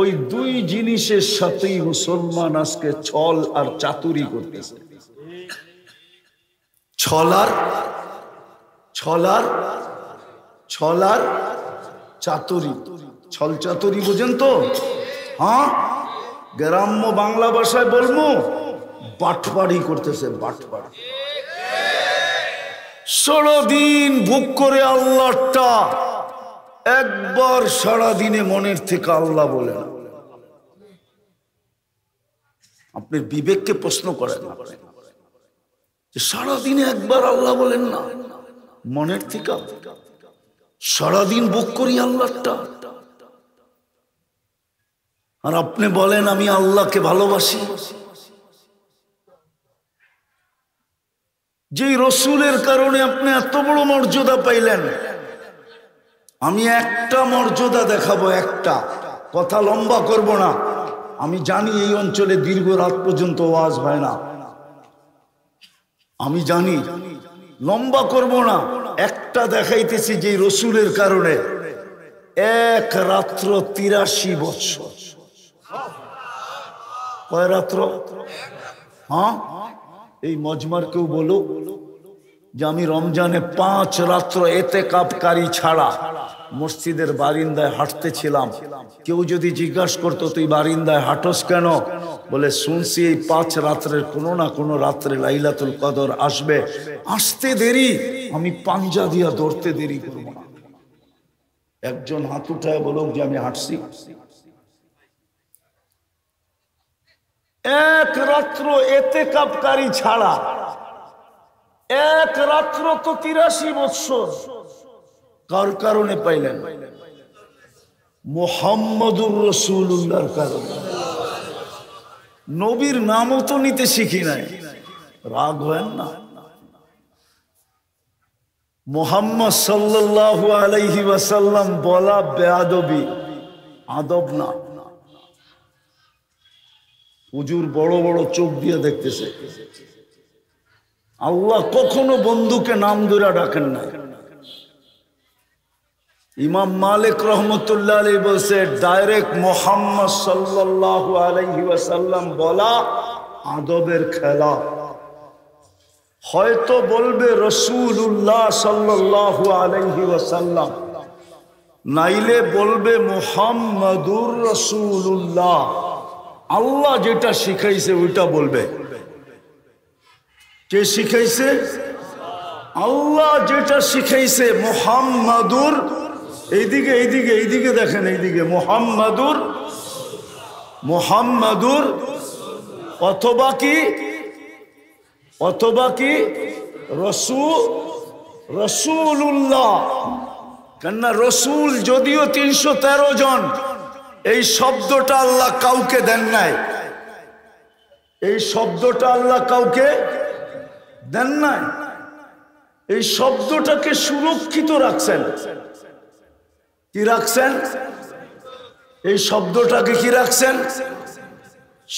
ওই দুই জিনিসের সাথেই মুসলমান আজকে ছল আর চাতুরি করতেছে। ছলার ছলার ছলার চাতুরি, ছল চাতুরি বোঝেন তো? হ্যাঁ, গ্রাম্য বাংলা ভাষায় বলবো, বাটপাড়ি করতেছে, বাটপাড়ি। সারাদিন ভোগ করে আল্লাহটা, একবার সারাদিনে মনের থেকে আল্লাহ বলে না। আপনি বিবেককে প্রশ্ন করেন, সারাদিনে একবার আল্লাহ বলেন না মনের থেকে? সারাদিন ভোগ করি আল্লাহটা, আর আপনি বলেন আমি আল্লাহকে ভালোবাসি। যে রসুলের কারণে আপনি এত বড় মর্যাদা পাইলেন, আমি একটা মর্যাদা দেখাবো, একটা কথা লম্বা করব না। আমি জানি এই অঞ্চলে দীর্ঘ রাত পর্যন্ত ওয়াজ হয় না, আমি জানি, লম্বা করব না। একটা দেখাইতেছি যে রসুলের কারণে এক রাত্র 83 বছর। কয় রাত্র? হ্যাঁ, এই মজমার কেউ বলো যে আমি রমজানে 5 রাত্র এতেকাফকারী ছাড়া মসজিদের বারিন্দায় হাঁটতেছিলাম। কেউ যদি জিজ্ঞাসা করতো তুই বারিন্দায় হাঁটস কেন, বলে শুনছি এই 5 রাত্রের কোনো না কোনো রাত্রে লাইলাতুল কদর আসবে, আসতে দেরি, আমি পাঞ্জা দিয়া ধরতে দেরি করবো না। একজন হাত উঠায় বলুক যে আমি হাঁটছি। এক রাত্র এতেকাফকারী ছাড়া, এক রাত্র তো 83 বৎসর। কার কারণে পাইলেন? মুহাম্মাদুর রাসূলুল্লাহর কারণে। নবীর নামও তো নিতে শিখি নাই, রাগ হয় না। মুহাম্মদ সাল্লাল্লাহু আলাইহি ওয়াসাল্লাম বলা বেয়াদবি, আদব না। হুজুর বড় বড় চোখ দিয়ে দেখতেছে। আল্লাহ কখনো বন্ধুকে নাম ধরে ডাকেন না। ইমাম মালিক রহমতুল্লাহ আলাইহি বলছে, ডাইরেক্ট মুহাম্মদ সাল্লাল্লাহু আলাইহি ওয়াসাল্লাম বলা আদবের খেলা। হয়তো বলবে রাসূলুল্লাহ সাল্লাল্লাহু আলাইহি ওয়াসাল্লাম, নাইলে বলবে মুহাম্মাদুর রাসূলুল্লাহ। আল্লাহ যেটা শিখাইছে ওইটা বলবে। কে শিখাইছে? আল্লাহ যেটা শিখাইছে মুহাম্মাদুর, এইদিকে এইদিকে এইদিকে দেখেন, এইদিকে মুহাম্মাদুর, মুহাম্মাদুর অথবা কি, অথবা কি রাসূলুল্লাহ। কেননা রসুল যদিও 313 জন, এই শব্দটা আল্লাহ কাউকে দেন নাই। এই শব্দটা আল্লাহ কাউকে দেন নাই। এই শব্দটাকে সুরক্ষিত রাখছেন। কি রাখছেন? এই শব্দটাকে কি রাখছেন?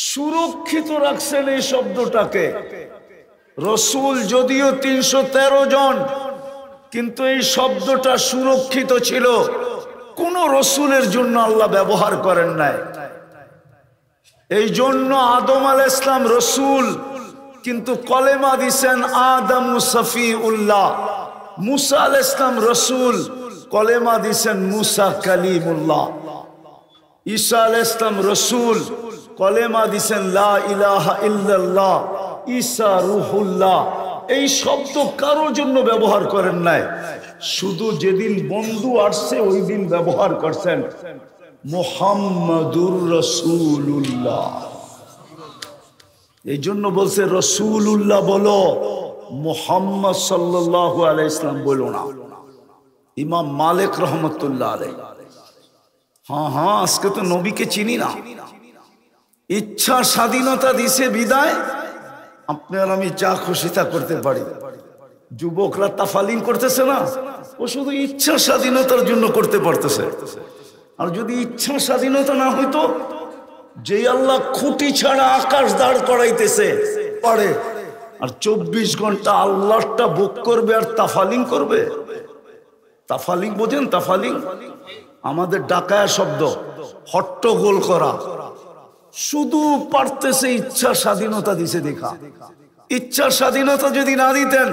সুরক্ষিত রাখছেন এই শব্দটাকে। রসুল যদিও 313 জন, কিন্তু এই শব্দটা সুরক্ষিত ছিল। কোন রসুলের জন্য আল্লাহ ব্যবহার করেন নাই। এই জন্য আদম আলাইহিস সালাম রসুল, কিন্তু কলেমা দিছেন আদমু সফিউল্লাহ। মুসা আলাইহিস সালাম রসুল, কলেমা দিছেন মুসা কালিমুল্লাহ। ঈসা আলাইহিস সালাম রসুল, কলেমা দিছেন লা ইলাহা ইল্লাল্লাহ, ঈসা রূহুল্লাহ। এই শব্দ কারোর জন্য ব্যবহার করেন নাই, শুধু যেদিন বন্ধু আসছে ওই দিন ব্যবহার করছেন মুহাম্মাদুর রাসূলুল্লাহ। এই জন্য বলছে রাসূলুল্লাহ বলো, মুহাম্মদ সাল্লাল্লাহু আলাইহি ওয়াসাল্লাম বলো না। ইমাম মালিক রহমতুল্লাহ আলাইহি, হ্যাঁ আজকে তো নবীকে চিনি না। ইচ্ছা স্বাধীনতা দিছে বিদায় আপনি আর আমি যা খুশি তা করতে পারি। যুবকরা তাফালিং করতেছে না, ও শুধু ইচ্ছা স্বাধীনতার জন্য করতে পারতেছে। আর যদি ইচ্ছা স্বাধীনতা না হইতো, যে আল্লাহ খুঁটি ছাড়া আকাশ দাঁড় করাইতেছে পারে, আর 24 ঘন্টা আল্লাহটা বুক করবে আর তাফালিং করবে। তাফালিং বোঝেন? তাফালিং আমাদের ডাকায়া শব্দ, হট্টগোল করা। শুধু পারতেছে ইচ্ছা স্বাধীনতা দিছে দেখা। ইচ্ছা স্বাধীনতা যদি না দিতেন,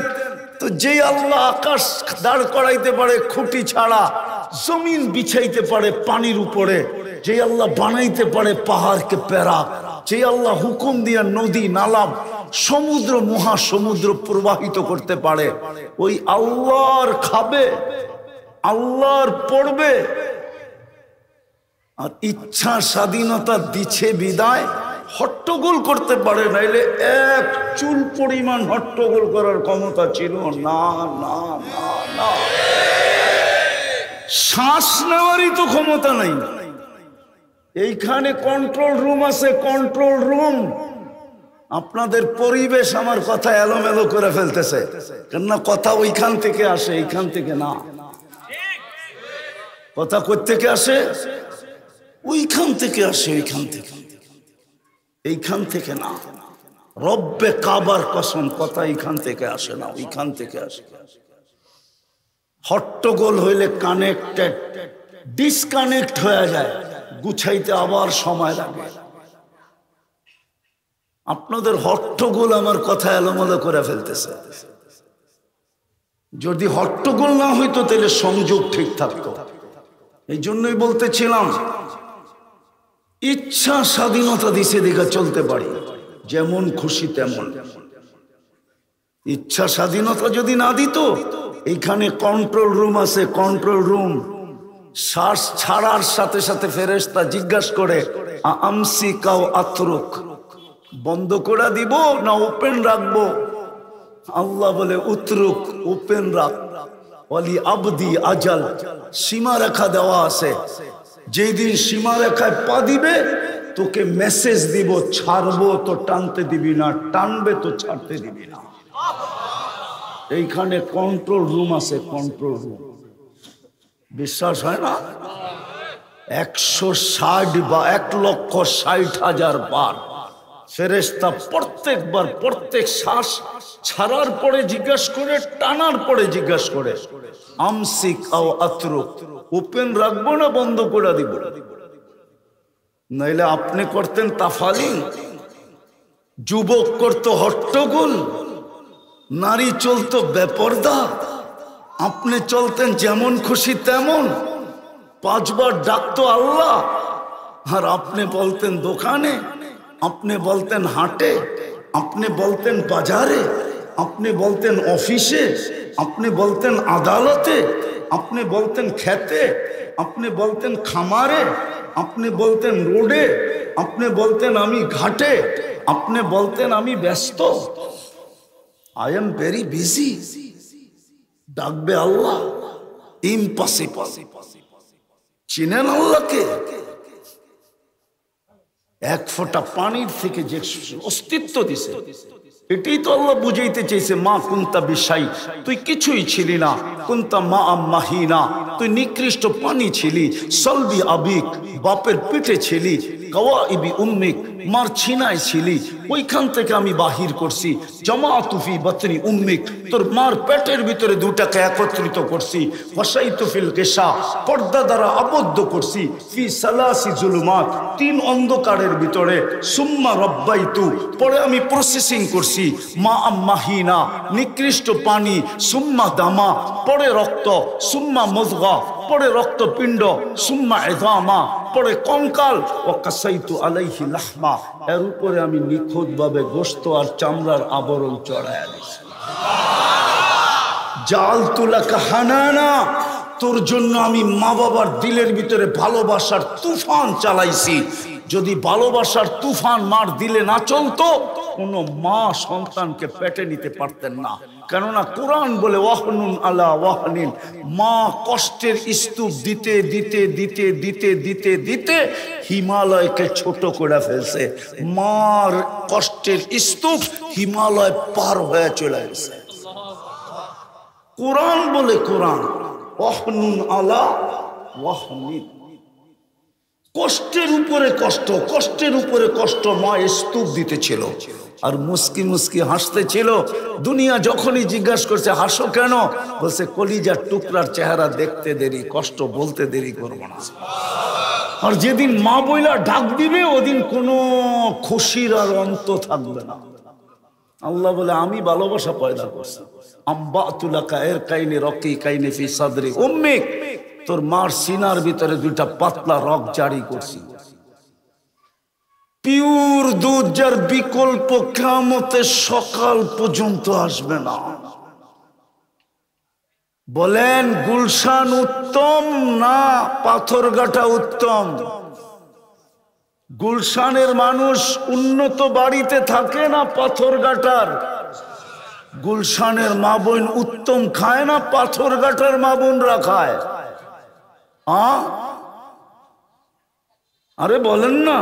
তো যে আল্লাহ আকাশ দাঁড় করাইতে পারে খুঁটি ছাড়া, জমিন বিছাইতে পারে পানির উপরে, যে আল্লাহ বানাইতে পারে পাহাড়কে প্যারা, যে আল্লাহ হুকুম দিয়া নদী নালা সমুদ্র মহাসমুদ্র প্রবাহিত করতে পারে, ওই আল্লাহর খাবে, আল্লাহর পড়বে। আর ইচ্ছা স্বাধীনতা দিচ্ছে বিদায় হট্টগোল করতে পারে, নাইলে এক চুল পরিমাণ হট্টগোল করার ক্ষমতা ছিল না। না না না, শ্বাস নেওয়ারই তো ক্ষমতা নাই। এইখানে কন্ট্রোল রুম আছে, কন্ট্রোল রুম। আপনাদের পরিবেশ আমার কথা এলোমেলো করে ফেলতেছে, কেননা কথা ওইখান থেকে আসে, এইখান থেকে না। কথা কই থেকে আসে? ওইখান থেকে আসে, ওইখান থেকে, এইখান থেকে না। রব্বে কাবার কসম, কথা এইখান থেকে আসে না, ওইখান থেকে আসে। হট্টগোল হইলে কানেক্টেড ডিসকানেক্ট হয়ে যায়, গুছাইতে আবার সময় লাগে। আপনাদের হট্টগোল আমার কথা এলোমেলো করে ফেলতেছে। যদি হট্টগোল না হইতো তাহলে সংযোগ ঠিক থাকতো। এই জন্যই বলতেছিলাম, ইচ্ছা স্বাধীনতা দিছে দেখা চলতে পারি, যেমন খুশি তেমন। ইচ্ছা স্বাধীনতা যদি না দিত, এইখানে কন্ট্রোল রুম আছে, কন্ট্রোল রুম। শ্বাস ছাড়ার সাথে সাথে ফেরেশতা জিজ্ঞাসা করে, আমসি কাও আতরুক, বন্ধ করে দিব না ওপেন রাখবো? আল্লাহ বলে উতরুক, ওপেন রাখ। ওয়ালি আবদি আজাল, সীমারেখা দেওয়া আছে। যেই দিন সীমারেখায় পা দিবে তোকে মেসেজ দিব, ছাড়বো তো টানতে দিবি না, টানবে তো ছাড়তে দিবি না। এইখানে কন্ট্রোল রুম আছে, কন্ট্রোল রুম। বিশ্বাস হয় না? 160 বা 1,60,000 বার ফেরেশতা প্রত্যেকবার প্রত্যেক শ্বাস ছাড়ার পরে জিজ্ঞাসা করে, টানার পরে জিজ্ঞাসা করে, আমসিক আও আতরুক, ওপেন রাখবো না বন্ধ করে দিব? নাইলে আপনি করতেন তাফালিং, যুবক করতো হট্টগোল, নারী চলতো বেপরদা, আপনি চলতেন যেমন খুশি তেমন। 5 বার ডাকতো আল্লাহ, আর আপনি বলতেন দোকানে, আপনি বলতেন হাটে, আপনি বলতেন বাজারে, আপনি বলতেন অফিসে, আপনি বলতেন আদালতে, আপনি বলতেন খেতে, আপনি বলতেন খামারে, আপনি বলতেন রোডে, আপনি বলতেন আমি ঘাটে, আপনি বলতেন আমি ব্যস্ত। I am very busy. ডাকবে আল্লাহ, ইম্পসিবল। চিনেন আল্লাহকে? এক ফোঁটা পানির থেকে যে অস্তিত্ব দিছে, এটাই তো আল্লাহ বুঝাইতে চাইছে। মা কুন্তা বিশাই, তুই কিছুই ছিলি না। কুন্তা মা মাহিনা, তুই নিকৃষ্ট পানি ছিলি। সলবি আবিক, বাপের পিঠে ছিলি। কাওয়াইবি উম্মিক, মার ছিনায় ছিলি, ওইখান থেকে আমি বাহির করছি। জামাআতু ফি বাতনি উম্মিক, তোর মার পেটের ভিতরে দুটাকে একত্রিত করছি। ওয়াসাইতু ফিল গিশা, পর্দা দ্বারা আবদ্ধ করছি। ফি সালাসি জুলুমাত, 3 অন্ধকারের ভিতরে। সুম্মা রব্বাইতু, পরে আমি প্রসেসিং করছি। মা মাহিনা, নিকৃষ্ট পানি। সুম্মা দামা, পরে রক্ত। সুম্মা মুযগা, পরে রক্তপিণ্ড। সুম্মা ইযামা, পরে কঙ্কাল। ও কাসাইতু আলাইহি লাহমা, এর উপরে আমি নিখুঁতভাবে গোশত আর চামড়ার আবরণ চড়াইয়া দিয়েছি। জাআলতু লাকা হানানা, তোর জন্য আমি মা বাবার দিলের ভিতরে ভালোবাসার তুফান চালাইছি। যদি ভালোবাসার তুফান মার দিলে না চলতো, কোনো মা সন্তানকে পেটে নিতে পারতেন না। কেননা কোরআন বলে ওয়াহনুন আলা ওয়াহনিন, মা কষ্টের স্তূপ দিতে দিতে দিতে দিতে দিতে দিতে হিমালয়কে ছোট করে ফেলছে। মার কষ্টের স্তূপ হিমালয় পার হয়ে চলে গেছে। কোরআন বলে, কোরআন ওয়াহনুন আলা ওয়াহনিন, কষ্টের উপরে কষ্ট, কষ্টের উপরে কষ্ট মা স্তূপ দিতেছিল। আর মুস্কি মুস্কি হাসতে ছিল। দুনিয়া যখনই জিজ্ঞাসা করছে হাসো কেন, বলছে কলিজার টুকরার চেহারা দেখতে দেরি, কষ্ট বলতে দেরি করব না। আর যেদিন মা বইলা ডাক দিবে, ওদিন কোনো খুশির আর অন্ত থাকবে না। আল্লাহ বলে আমি ভালোবাসা পয়দা করছি। আম্বাতু লাকা ইরকাইনি রাকিকাইনি ফি সাদরি উম্মিক, তোর মার সিনার ভিতরে 2টা পাতলা রগ জারি করছি। পিওর দুধ, যার বিকল্প কিয়ামতের সকাল পর্যন্ত আসবে না। বলেন গুলশান উত্তম না পাথরঘাটা উত্তম? গুলশানের মানুষ উন্নত বাড়িতে থাকে না পাথরঘাটার? গুলশানের মা বোন উত্তম খায় না পাথরঘাটার মা বোনরা খায়? আরে বলেন না,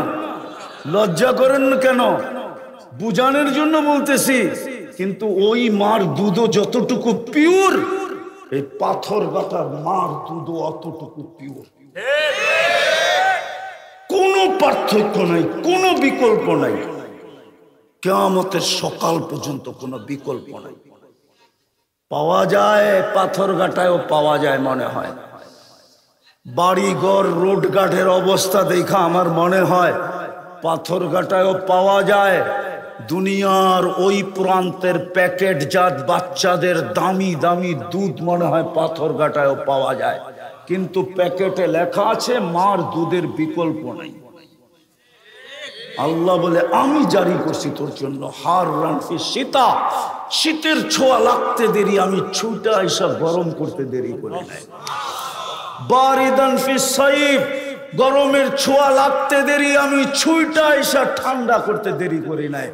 লজ্জা করেন না কেন? বুঝানোর জন্য বলতেছি। কিন্তু ওই মার দুধও যতটুকু পিওর, এই পাথরঘাটার মার দুধও অতটুকু পিওর। কোনো পার্থক্য নাই, কোনো বিকল্প নাই। কিয়ামতের সকাল পর্যন্ত কোনো বিকল্প নাই। পাওয়া যায় পাথরঘাটায়ও পাওয়া যায় মনে হয়। বাড়িঘর রোডঘাটের অবস্থা দেখা আমার মনে হয় পাথরঘাটায়ও পাওয়া যায়। দুনিয়ার ওই প্রান্তের প্যাকেটজাত বাচ্চাদের দামি দামি দুধ মনে হয় পাথরঘাটায়ও পাওয়া যায়। কিন্তু প্যাকেটে লেখা আছে মার দুধের বিকল্প নাই। আল্লাহ বলে আমি জারি করছি তোর জন্য হার রানফি শীতা, শীতের ছোঁয়া লাগতে দেরি, আমি ছুটা এসব গরম করতে দেরি করে নাই। বারিদান ফি সাইফ, গরমের ছোঁয়া লাগতে দেরি, আমি ছুইটা এসে ঠান্ডা করতে দেরি করি নাই।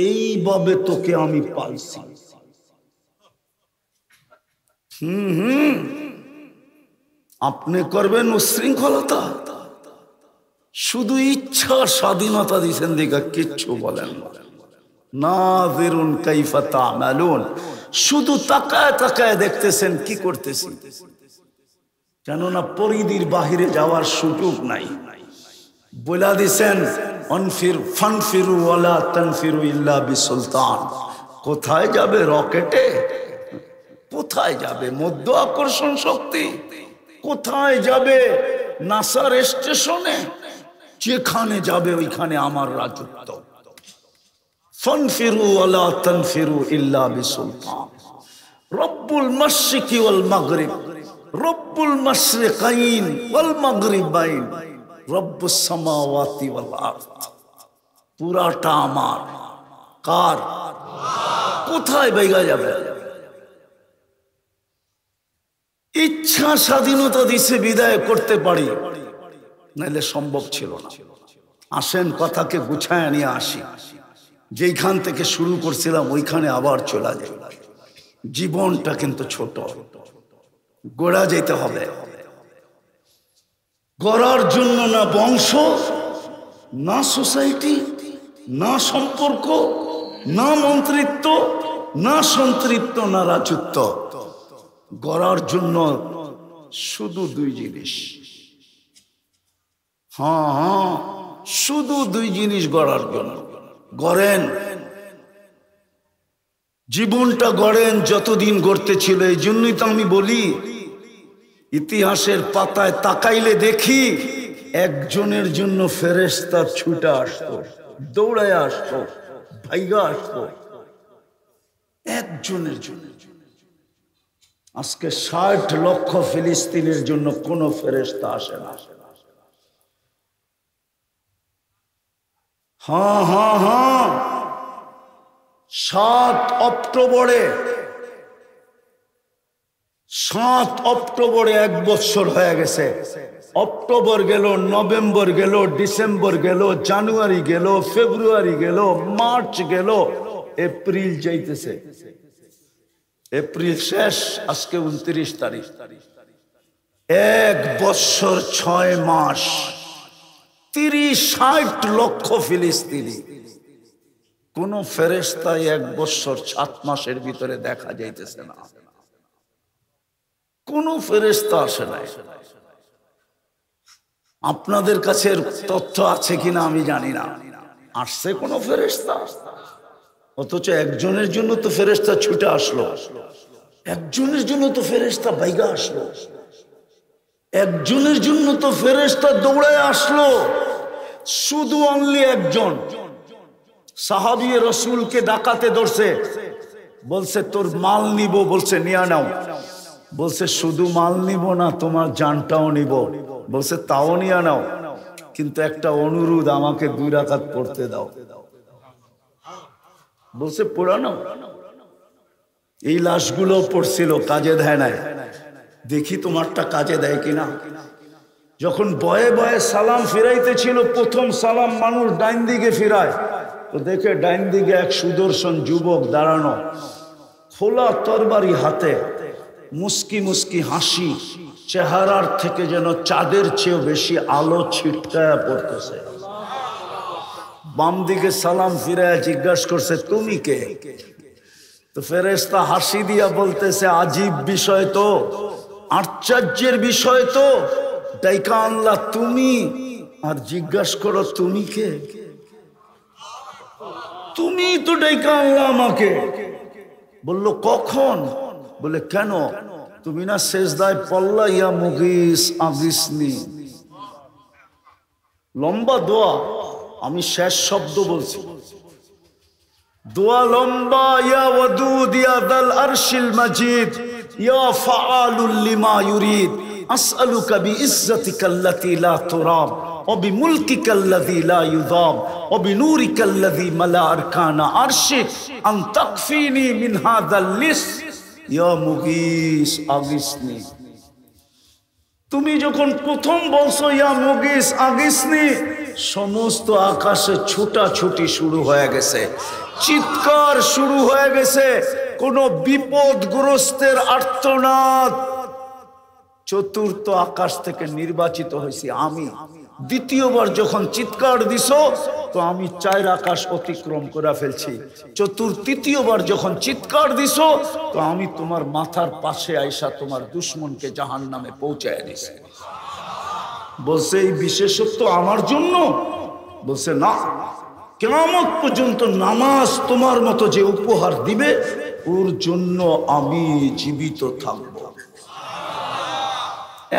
এইভাবে তোকে আমি পালছি। আপনি করবেন উশৃঙ্খলতা, শুধু ইচ্ছা স্বাধীনতা দিয়েছেন দিকে কিচ্ছু বলেন নাযিরুন কাইফা তা'মালুন, শুধু তাকায় তাকায় দেখতেছেন কি করতেছি, কেননা পরিধির বাহিরে যাওয়ার সুযোগ নাই। বলে দিছেন ফানফিরু ওয়ালা তানফিরু ইল্লা বিসুলতান। কোথায় যাবে? রকেটে? কোথায় যাবে মধ্য আকর্ষণ শক্তি? কোথায় যাবে নাসার স্টেশনে? যেখানে যাবে ওইখানে আমার রাজত্ব। ফানফিরু ওয়ালা তানফিরু ইল্লা বিসুলতান। রব্বুল মাশরিকি ওয়াল মাগরিব, রব্বুল মাশরিকাইন ওয়াল মাগরিবাইন, রব্বুস সামাওয়াতি ওয়াল আরদ। পুরাটা আমার। কার? কোথায় বাইগা যাবে? ইচ্ছা স্বাধীনতা দিছে বিদায় করতে পারি, নাইলে সম্ভব ছিল না। আসেন কথাকে গুছায় নিয়ে আসি। যেইখান থেকে শুরু করছিলাম ওইখানে আবার চলে যায়। জীবনটা কিন্তু ছোট, গড়া যেতে হবে। গড়ার জন্য না বংশ, না সোসাইটি, না সম্পর্ক, না মন্ত্রিত্ব, না সন্ত্রিত্ব, না রাজত্ব। গড়ার জন্য শুধু দুই জিনিস। হ্যাঁ, শুধু দুই জিনিস গড়ার জন্য। গড়েন, জীবনটা গড়েন যতদিন গড়তে ছিল। এই জন্যই তো আমি বলি, ইতিহাসের পাতায় তাকাইলে দেখি একজনের জন্য ফেরেশতা ছুটে আসতো, দৌড়ায় আসতো, ভাইগা আসতো, একজনের জন্য। আজকে ৬০ লক্ষ ফিলিস্তিনের জন্য কোন ফেরেশতা আসে না। হ্যাঁ হ্যাঁ হ্যাঁ, ৭ অক্টোবরে ১ বছর হয়ে গেছে। অক্টোবর গেল, নভেম্বর গেল, ডিসেম্বর গেল, জানুয়ারি গেল, ফেব্রুয়ারি গেল, মার্চ গেল, এপ্রিল যাইতেছে। এপ্রিল শেষ, আজকে ২৯ তারিখ। ১ বছর ৬ মাস, ৩০-৬০ লক্ষ ফিলিস্তিনি। কোন ফেরেশতাই ১ বছর ৭ মাসের ভিতরে দেখা যাইতেছে না। কোন ফেরেশতা আসে নাই। আপনাদের কাছে তথ্য আছে কিনা আমি জানি না। আসছে কোন ফেরেশতা? অথচ একজনের জন্য তো ফেরেশতা ছুটে আসলো, একজনের জন্য তো ফেরেশতা বাইগা আসলো, একজনের জন্য তো ফেরেশতা দৌড়ায় আসলো। শুধু অনলি একজন সাহাবী রাসূলকে ডাকাতে ধরছে, বলছে তোর মাল নিব, বলছে নিয়া নাও। বলছে শুধু মাল নিব না, তোমার জানটাও নিব। বলছে তাও নিয়া নাও, কিন্তু একটা অনুরোধ, আমাকে 2 রাকাত পড়তে দাও। বলছে পড়ানো। এই লাশগুলো পড়ছিল, কাজে দেয় নাই। দেখি তোমারটা কাজে দেয় কিনা। যখন বয়ে বয়ে সালাম ফিরাইতেছিল, প্রথম সালাম মানুষ ডাইন দিকে ফিরায়, তো দেখে ডাইন দিকে এক সুদর্শন যুবক দাঁড়ানো, খোলা তরবারি হাতে, মুস্কি মুস্কি হাসি, চেহারার থেকে যেন চাঁদের চেয়েও বেশি আলো ছিটকায়া পড়তেছে। বাম দিকে সালাম ফিরায় জিজ্ঞাসা করছে তুমি কে? তো ফেরেশতা হাসি দিয়া বলতেছে আজীব বিষয় তো, আশ্চর্যের বিষয় তো, ডাইকা আল্লাহ তুমি, আর জিজ্ঞাসা করো তুমি কে? তুমি তো ডাইকা আল্লাহ আমাকে। বলল কখন? বলে কেন? তুমি না সেজদায় পড়লা ইয়া মুগিস আগিসনি। লম্বা দোয়া, আমি শেষ শব্দ বলছি। দোয়া লম্বা। ইয়া ওয়াদুদ ইয়া যাল আরশিল মাজিদ ইয়া ফাআলুল লিমা ইউরিদ আসআলুকা বিইজ্জাতিকাল্লাতী লা তুরাব ওয়া বিমুলকিকাল্লাযী লা ইউযাব ওয়া বিনূরিকাল্লাযী মালা আরকানা আরশিক আন তাকফিনি মিন হাযাল লিস ইয়া মুগিস আগিসনি। তুমি যখন প্রথম বলছো ইয়া মুগিস আগিসনি, সমস্ত আকাশে ছুটাছুটি শুরু হয়ে গেছে, চিৎকার শুরু হয়ে গেছে। কোন বিপদগ্রস্তের আর্তনাদ, চতুর্থ আকাশ থেকে নির্বাচিত হয়েছি আমি। দ্বিতীয়বার যখন চিৎকার দিছো তো আমি 4 আকাশ অতিক্রম করে ফেলছি। তৃতীয়বার যখন চিৎকার দিছো তো আমি তোমার মাথার পাশে আইসা তোমার দুশ্মনকে জাহান্নামে পৌঁছায় দিছি। বলছে এই বিশেষত্ব আমার জন্য? বলছে না, কিয়ামত পর্যন্ত নামাজ তোমার মতো যে উপহার দিবে ওর জন্য আমি জীবিত থাকব।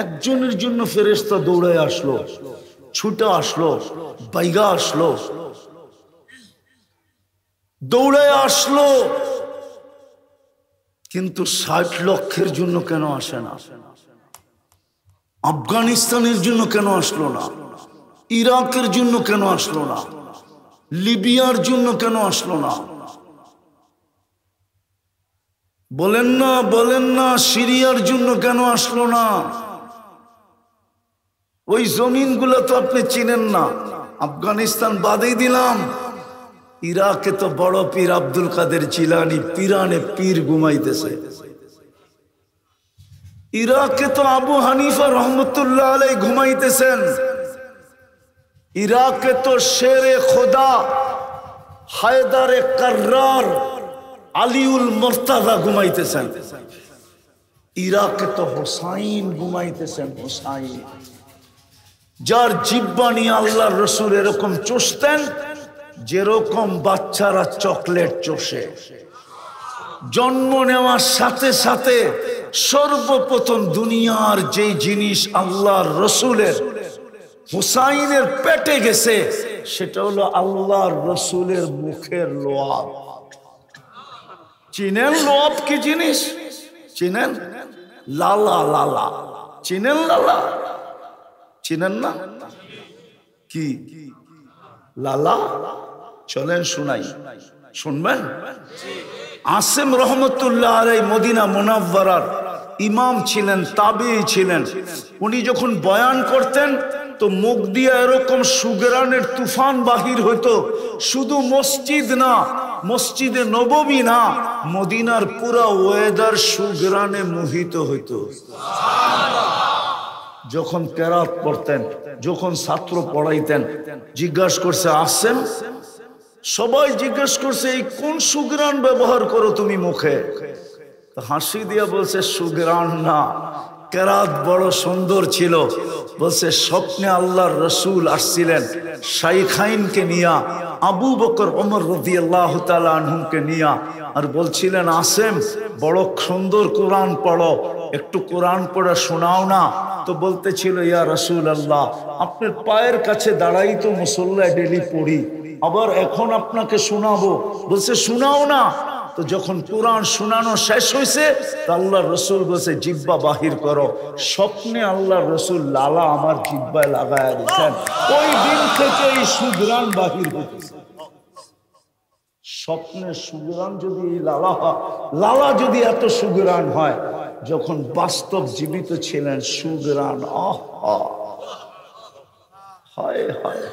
একজনের জন্য ফেরেশতা দৌড়ায় আসলো, ছুটে আসলো, বাইগা আসলো, দৌড়ায় আসলো, কিন্তু 60 লক্ষের জন্য কেন আসে না? আফগানিস্তানের জন্য কেন আসলো না? ইরাকের জন্য কেন আসলো না? লিবিয়ার জন্য কেন আসলো না? বলেন না, বলেন না, সিরিয়ার জন্য কেন আসলো না? ওই জমিনগুলো তো আপনি চিনেন না। আফগানিস্তান বাদেই দিলাম, ইরাকে তো বড় পীর আব্দুল কাদের জিলানী পিরানে পীর ঘুমাইতেছে। ইরাকে তো আবু হানিফা রহমতুল্লাহ আলাই ঘুমাইতেছেন। ইরাকে তো শেরে খোদা হায়দারে কার্রার আলিউল মুর্তাজা ঘুমাইতেছেন। ইরাকে তো হুসাইন ঘুমাইতেছেন। হুসাইন যার জিহ্বা নিয়ে আল্লাহর রাসূল এরকম চুষতেন যেরকম বাচ্চারা চকলেট চষে। জন্ম নেওয়ার সাথে সাথে সর্বপ্রথম দুনিয়ার যে জিনিস আল্লাহর রাসূলের হুসাইনের পেটে গেছে সেটা হলো আল্লাহর রাসূলের মুখের লোয়াব। চিনেন লোয়াব কি জিনিস? চিনেন? লালা। লালা চিনেন? লালা চিনেন না? কি লালা? চলেন শুনাই, শুনবেন? আসিম রহমতুল্লাহ আলাইহি মদিনা মুনাওয়ারার ইমাম ছিলেন, তাবেঈ ছিলেন। উনি যখন বয়ান করতেন তো মুখ দিয়ে এরকম সুগরানের তুফান বাহির হতো। শুধু মসজিদ না, মসজিদে নববী না, মদিনার পুরা ওয়েদার সুগরানে মোহিত হইতো। যখন কেরাত পড়তেন, যখন ছাত্র পড়াইতেন, জিজ্ঞাসা করছে আসেন, সবাই জিজ্ঞেস করছে এই কোন সুগরান ব্যবহার করো তুমি মুখে? হাসি দিয়া বলছে সুগরান না, কেরাত বড় সুন্দর ছিল। বলছে স্বপ্নে আল্লাহর রাসূল আসছিলেন শাইখাইনকে নিয়া, আবু বকর ওমর রাদিয়াল্লাহু তাআলা আনহুকে নিয়া, আর বলছিলেন আসেম বড় সুন্দর কোরআন পড়ো, একটু কোরআন পড়া শোনাও না। তো বলতেছিল ইয়া রাসূলুল্লাহ আপনার পায়ের কাছে দাঁড়াই তো মুসল্লায় ডেলি পড়ি, আবার এখন আপনাকে শোনাবো। বলছে শোনাও না। তো যখন কোরআন শোনানো শেষ হয়েছে তো আল্লাহর রাসূল বলছে জিহ্বা বাহির করো। স্বপ্নে আল্লাহর রাসূল লালা আমার জিহ্বায় লাগায়া দিয়েছেন। ওই দিন থেকে এই সুগরান বাহির হতেছে। স্বপ্নে সুগরান যদি লালা হয়, লালা যদি এত সুগরান হয়, যখন বাস্তব জীবিত ছিলেন সুগরান হায় হায়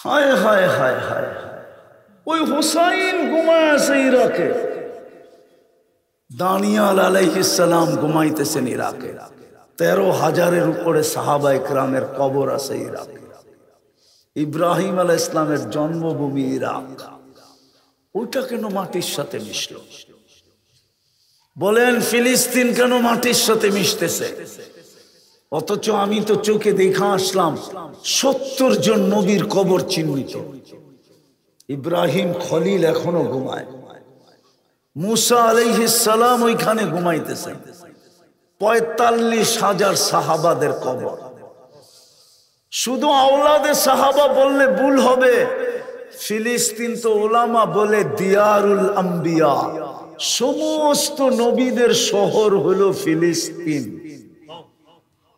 হায় হায় হায় হায়। ওই হুসাইন ঘুমায় আছে ইরাকে, দানিয়াল আলাইহিস সালাম ঘুমাইতেছেন ইরাকে। 13,000-এর উপরে সাহাবা ইকরামের কবর আছে ইরাকে। ইব্রাহিম আলাইহিস সালামের জন্মভূমি ইরাক, ওইটা কেন মাটির সাথে মিশল? বলেন ফিলিস্তিন কেন মাটির সাথে মিশতেছে? অথচ আমি তো চোখে দেখা আসলাম 70 জন নবীর কবর চিহ্নিত। ইব্রাহিম খলিল এখনো ঘুমায়, মুসা আলাইহিস সালাম ওইখানে ঘুমাইতেছেন। 45,000 সাহাবাদের কবর। শুধু আওলাদে সাহাবা বললে ভুল হবে। ফিলিস্তিন তো ওলামা বলে দিয়ারুল আম্বিয়া, সমস্ত নবীদের শহর হলো ফিলিস্তিন।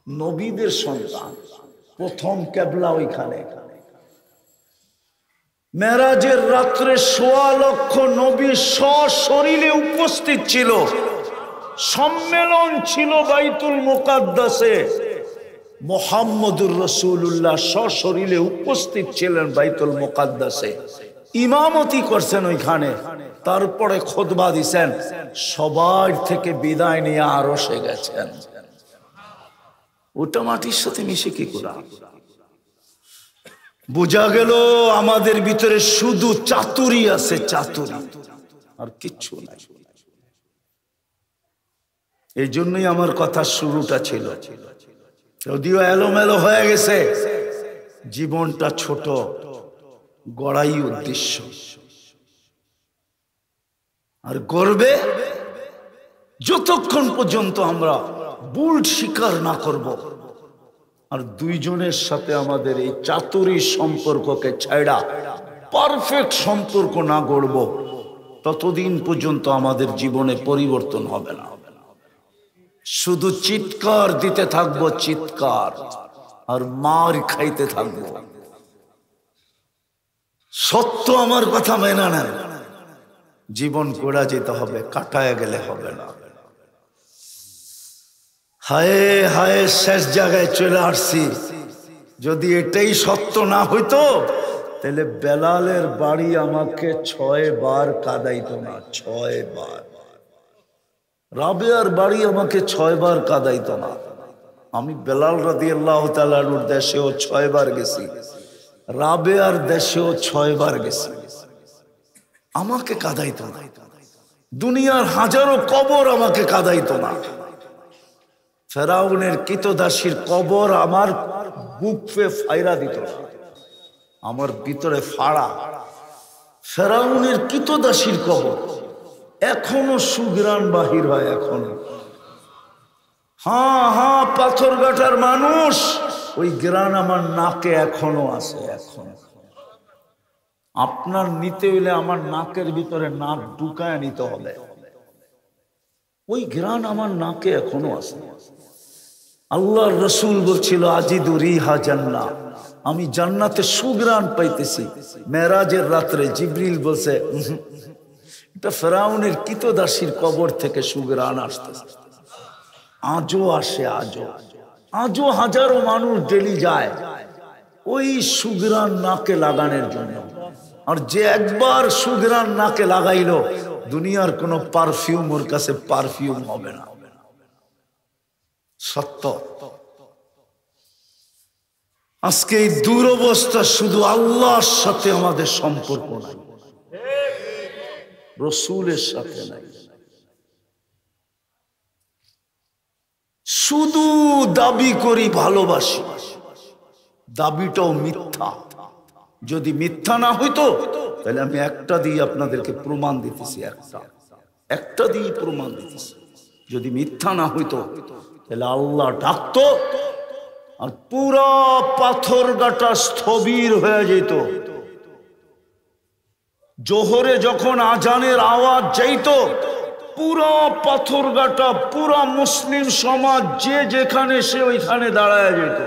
নবীদের সন্তান, প্রথম কেবলা ওইখানে। মেরাজের রাত্রে 1.25 লক্ষ নবী সশরীরে উপস্থিত ছিল। সম্মেলন ছিল বাইতুল মুকাদ্দাসে। মুহাম্মদুর রাসূলুল্লাহ সশরীরে উপস্থিত ছিলেন বাইতুল মুকাদ্দাসে। ইমামতি করছেন ওইখানে, তারপরে খুতবা দিছেন, সবার থেকে বিদায় নিয়ে আরশে গেছেন। ওটা মাটির সাথে মিশে কি করে? বোঝা গেল আমাদের ভিতরে শুধু চাতুরি আছে, চাতুরি, আর কিচ্ছু নাই। এই জন্যই আমার কথা শুরুটা ছিল, যদিও এলোমেলো হয়ে গেছে। জীবনটা ছোট, গড়াই উদ্দেশ্য, আর গর্বে যতক্ষণ পর্যন্ত আমরা ভুল স্বীকার না করব, আর দুইজনের সাথে আমাদের এই চাতুরি সম্পর্ককে ছাড়া পারফেক্ট সম্পর্ক না গড়ব, ততদিন পর্যন্ত আমাদের জীবনে পরিবর্তন হবে না। শুধু চিৎকার দিতে থাকবো, চিৎকার, আর মার খাইতে থাকবো। সত্য আমার কথা মেনে নেন, জীবন গড়া যেতে হবে, কাটায় গেলে হবে না। হায় হায়, শেষ জায়গায় চলে আসছি। যদি এটাই সত্য না হইতো, তাহলে বেলালের বাড়ি আমাকে 6 বার কাঁদাইতো না, 6 বার। রাবেয়ার বাড়ি আমাকে 6 বার কাঁদাইতো না। আমি বেলাল রাদিয়াল্লাহু তাআলা আনহুর দেশেও 6 বার গেছি, রাবেয়ার দেশেও 6 বার গেছি, আমাকে কাঁদাইতো না। দুনিয়ার হাজারো কবর আমাকে কাঁদাইতো না। ফেরাউনের কৃতদাসীর কবর আমার বুক পে ফায়রা দিত না, আমার ভিতরে ফাড়া। ফেরাউনের কৃতদাসীর কবর এখনো সুগ্রাণ বাহির হয়, এখনো। হ্যাঁ হ্যাঁ, পাথরঘাটার মানুষ, ওই গ্রান আমার নাকে এখনো আছে, এখন। আপনার নিতে হইলে আমার নাকের ভিতরে নাক ঢুকায় নিতে হবে, ওই গ্রান আমার নাকে এখনো আছে। আল্লাহর রাসূল বলছিল, আজিদু রিহা জান্নাহ, আমি জান্নাতে সুগ্রাণ পাইতেছি। মেরাজের রাত্রে জিবরিল বলছে, এটা ফেরাউনের কৃতদাসীর কবর থেকে সুগ্রাণ আসতেছে। আজও আসে, আজও হাজারো মানুষ ডেলি যায় ওই সুগ্রাণ নাকে লাগানোর জন্য। আর যে একবার সুগ্রাণ নাকে লাগাইলো, দুনিয়ার কোনো পারফিউম ওর কাছে পারফিউম হবে না। সত্য। আজকে এই দুরবস্থা শুধু আল্লাহর সাথে আমাদের সম্পর্ক নাই, রসুলের সাথে নাই। শুধু দাবি করি ভালোবাসি, দাবিটাও মিথ্যা। যদি মিথ্যা না হইতো, তাহলে আমি একটা দিয়ে আপনাদেরকে প্রমাণ দিতেছি, একটা দিয়ে প্রমাণ দিতেছি। যদি মিথ্যা না হইতো, তাহলে আল্লাহ ডাকতো আর পুরা পাথরঘাটা স্থবির হয়ে যেত। জোহরে যখন আজানের আওয়াজ যাইত, পুরা পাথরঘাটা, পুরা মুসলিম সমাজ যে যেখানে সে ওইখানে দাঁড়ায় যেত,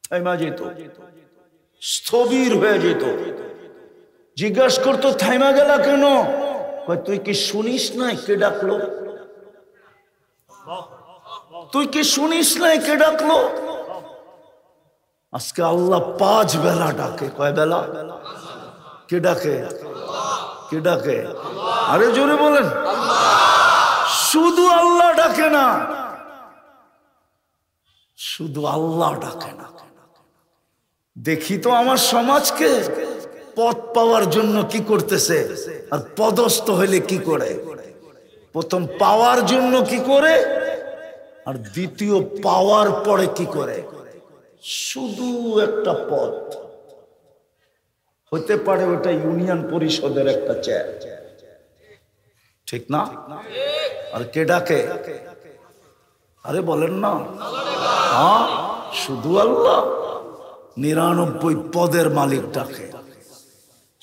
থাইমা যেত, স্থবির হয়ে যেত। জিজ্ঞাসা করতো, থাইমা গেলা কেন? তুই কি শুনিস নাই কে ডাকলো? তুই কি শুনিস নাই কে ডাকলো? আজকে আল্লাহ 5 বেলা ডাকে। কয় বেলা? কে ডাকে? কে ডাকে? আরে জোরে বলেন। শুধু আল্লাহ ডাকে না, শুধু আল্লাহ ডাকে না। দেখি তো আমার সমাজকে পদ পাওয়ার জন্য কি করতেছে, আর পদস্থ হইলে কি করে। প্রথম পাওয়ার জন্য কি করে, আর দ্বিতীয় পাওয়ার পরে কি করে। শুধু একটা পদ হতে পারে, ওটা ইউনিয়ন পরিষদের একটা চেয়ার, ঠিক না? আর কে ডাকে? আরে বলেন না। হ্যাঁ, শুধু আল্লাহ। 99 পদের মালিক ডাকে,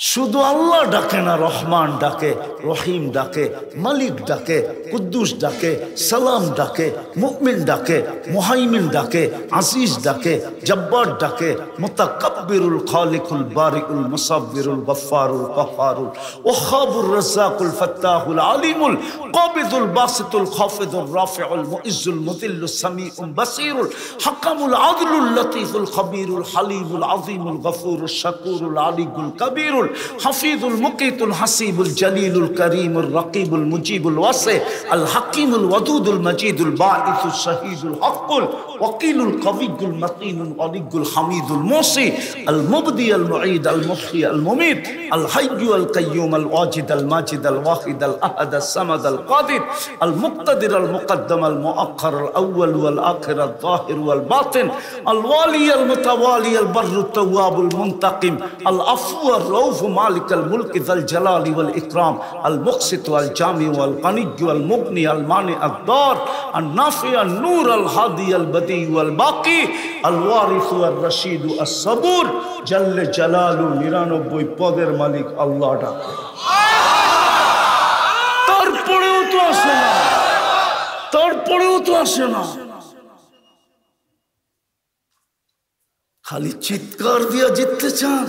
শুধু আল্লাহ ডাকে না, রহমান ডাকে, রহিম ডাকে, মালিক ডাকে, কুদ্দুস ডাকে, সালাম ডাকে, মুমিন ডাকে, মুহাইমিন ডাকে, আজিজ ডাকে, জব্বার ডাকে, মুতাকাব্বিরুল খালিকুল বারিউল মুসাব্বিরুল গফফারুল কাহ্হারুল ওয়াহাবুর রাজ্জাকুল ফাত্তাহুল আলিমুল কাবিদুল বাসিতুল খাফিদুর রাফিউল মুইজ্জুল মুযিল্লুস সামিউল বাসীরুল হাকামুল আদলুল লতীফুল খবীরুল হালিমুল আযীমুল গফুরুশ শাকুরুল আলিকুল কবীরুল হাফিজুল মুকিতুল হাসিবুল জলিলুল করিমুল রকিবুল মুজিবুল ওয়াসি আল হাকিমুল ওয়াদুদুল মজিদুল বাঈসুল শহীদুল হকুল ওয়াকিলুল কবিয়ুল মতিনুল ওয়ালিয়ুল হামিদুল মুসি আল মুবদি আল মুঈদ আল মুহয়ি আল মুমীত আল হাইয়্যু আল কাইয়্যুম আল ওয়াজিদ আল মাজিদ আল ওয়াহিদ আল আহাদ আল সামাদ আল কাদির আল মুক্তাদির আল মুকদ্দম আল মুআখ্খার আল আউয়াল ওয়াল আখির আল যাহির ওয়াল বাতিন আল ওয়ালি আল মুতাওয়ালি আল বাররুত তাওয়াবুল মুনতাকিম আল আফু আর রউফ মালিক আল মুলক যাল জালালি ওয়াল ইকরাম আল মুকসিত ওয়াল জামি ওয়াল গানিয়্যু আল মুগনি আল মানি আদ দার আল নাফি আল নূর আল হাদি আল বদি ওয়াল বাকি আল ওয়ারিস ওয়াল রশিদ আস সাবুর জাল্লে জালালু 99 পদের মালিক আল্লাহ ডাকে। তারপরেও তো আসে না, তারপরেও তো আসে না, খালি চিৎকার দিয়া জিততে চান।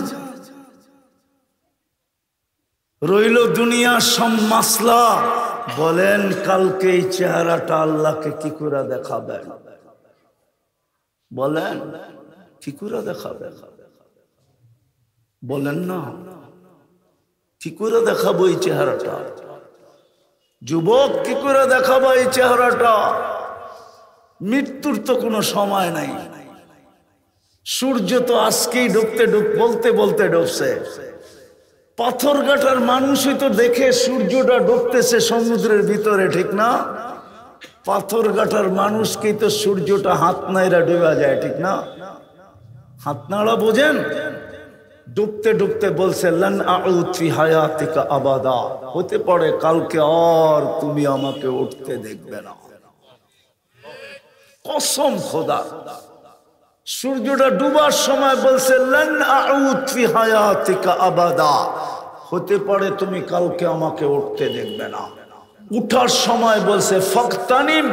রইল দুনিয়ার সব মাসলা। বলেন কালকে এই চেহারাটা আল্লাহকে কি করে দেখাবেন? বলেন কি করে দেখাবেন? বলেন না কি করে দেখাবো এই চেহারাটা? যুবক কি করে দেখাবো এই চেহারাটা? মৃত্যুর তো কোনো সময় নাই। সূর্য তো আজকেই বলতে বলতে ডুবছে। পাথর কাটার মানুষই তো দেখে সূর্যটা ডুবতেছে সমুদ্রের ভিতরে, ঠিক না? পাথর কাটার মানুষকেই তো সূর্যটা হাত নাইরা ডুবা যায়, ঠিক না? হাত নাড়া বোঝেন? ডুবতে ডুবতে বলছে লান আউদ ফি হায়াতিকা আবাদা, হতে পারে কালকে আর তুমি আমাকে উঠতে দেখবে না। কসম খোদা। সূর্যটা ডুবার সময় বলছে লান আউদ ফি হায়াতিকা আবাদা, হতে পারে তুমি কালকে আমাকে উঠতে দেখবে না। উঠার সময় বলছে ফাকতানিম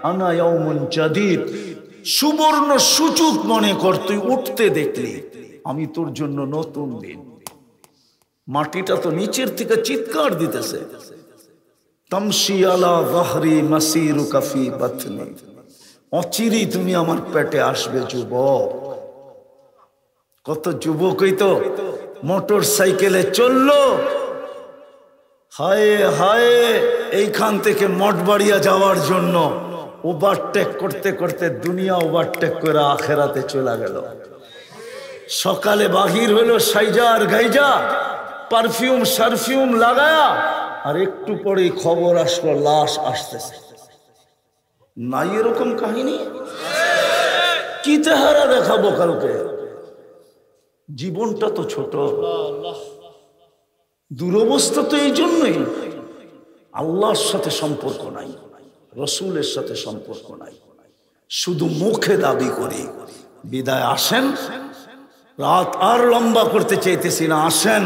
আনা ইয়াউমুন জাদীদ, সুবর্ণ সুযোগ মনে কর, তুই উঠতে দেখলি, আমি তোর জন্য নতুন দিন। মাটিটা তো নিচের থেকে চিৎকার দিতেছে তামশি আলা যাহরি মাসিরুকা ফি বাতনি, অচিরি তুমি আমার পেটে আসবে যুবক। কত যুবকই তো মোটর সাইকেলে চললো, হায় হায়, এইখান থেকে মঠবাড়িয়া যাওয়ার জন্য ওভারটেক করতে করতে দুনিয়া ওভারটেক করে আখেরাতে চলে গেল। সকালে বাহির হলো সাইজা আর গাইজা, পারফিউম সারফিউম লাগায়া, আর একটু পরেই খবর আসলো লাশ আসতেছে। নাই এরকম কাহিনী? কি চেহারা দেখাবো কালকে? জীবনটা তো ছোট। দুরবস্থা তো এই জন্যই, আল্লাহর সাথে সম্পর্ক নাই, রসুলের সাথে সম্পর্ক নাই, শুধু মুখে দাবি করি। বিদায় আসেন, রাত আর লম্বা করতে চাইতেছি না, আসেন।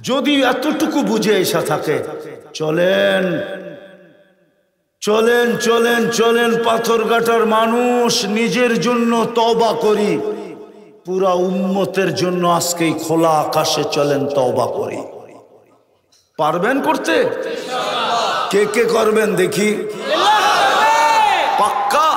যদি এতটুকু বুঝে এসা থাকে, চলেন চলেন চলেন চলেন, পাথরঘাটার মানুষ নিজের জন্য তওবা করি, পুরা উম্মতের জন্য আজকেই খোলা আকাশে চলেন তওবা করি। পারবেন করতে? কে কে করবেন দেখি? পাক্কা?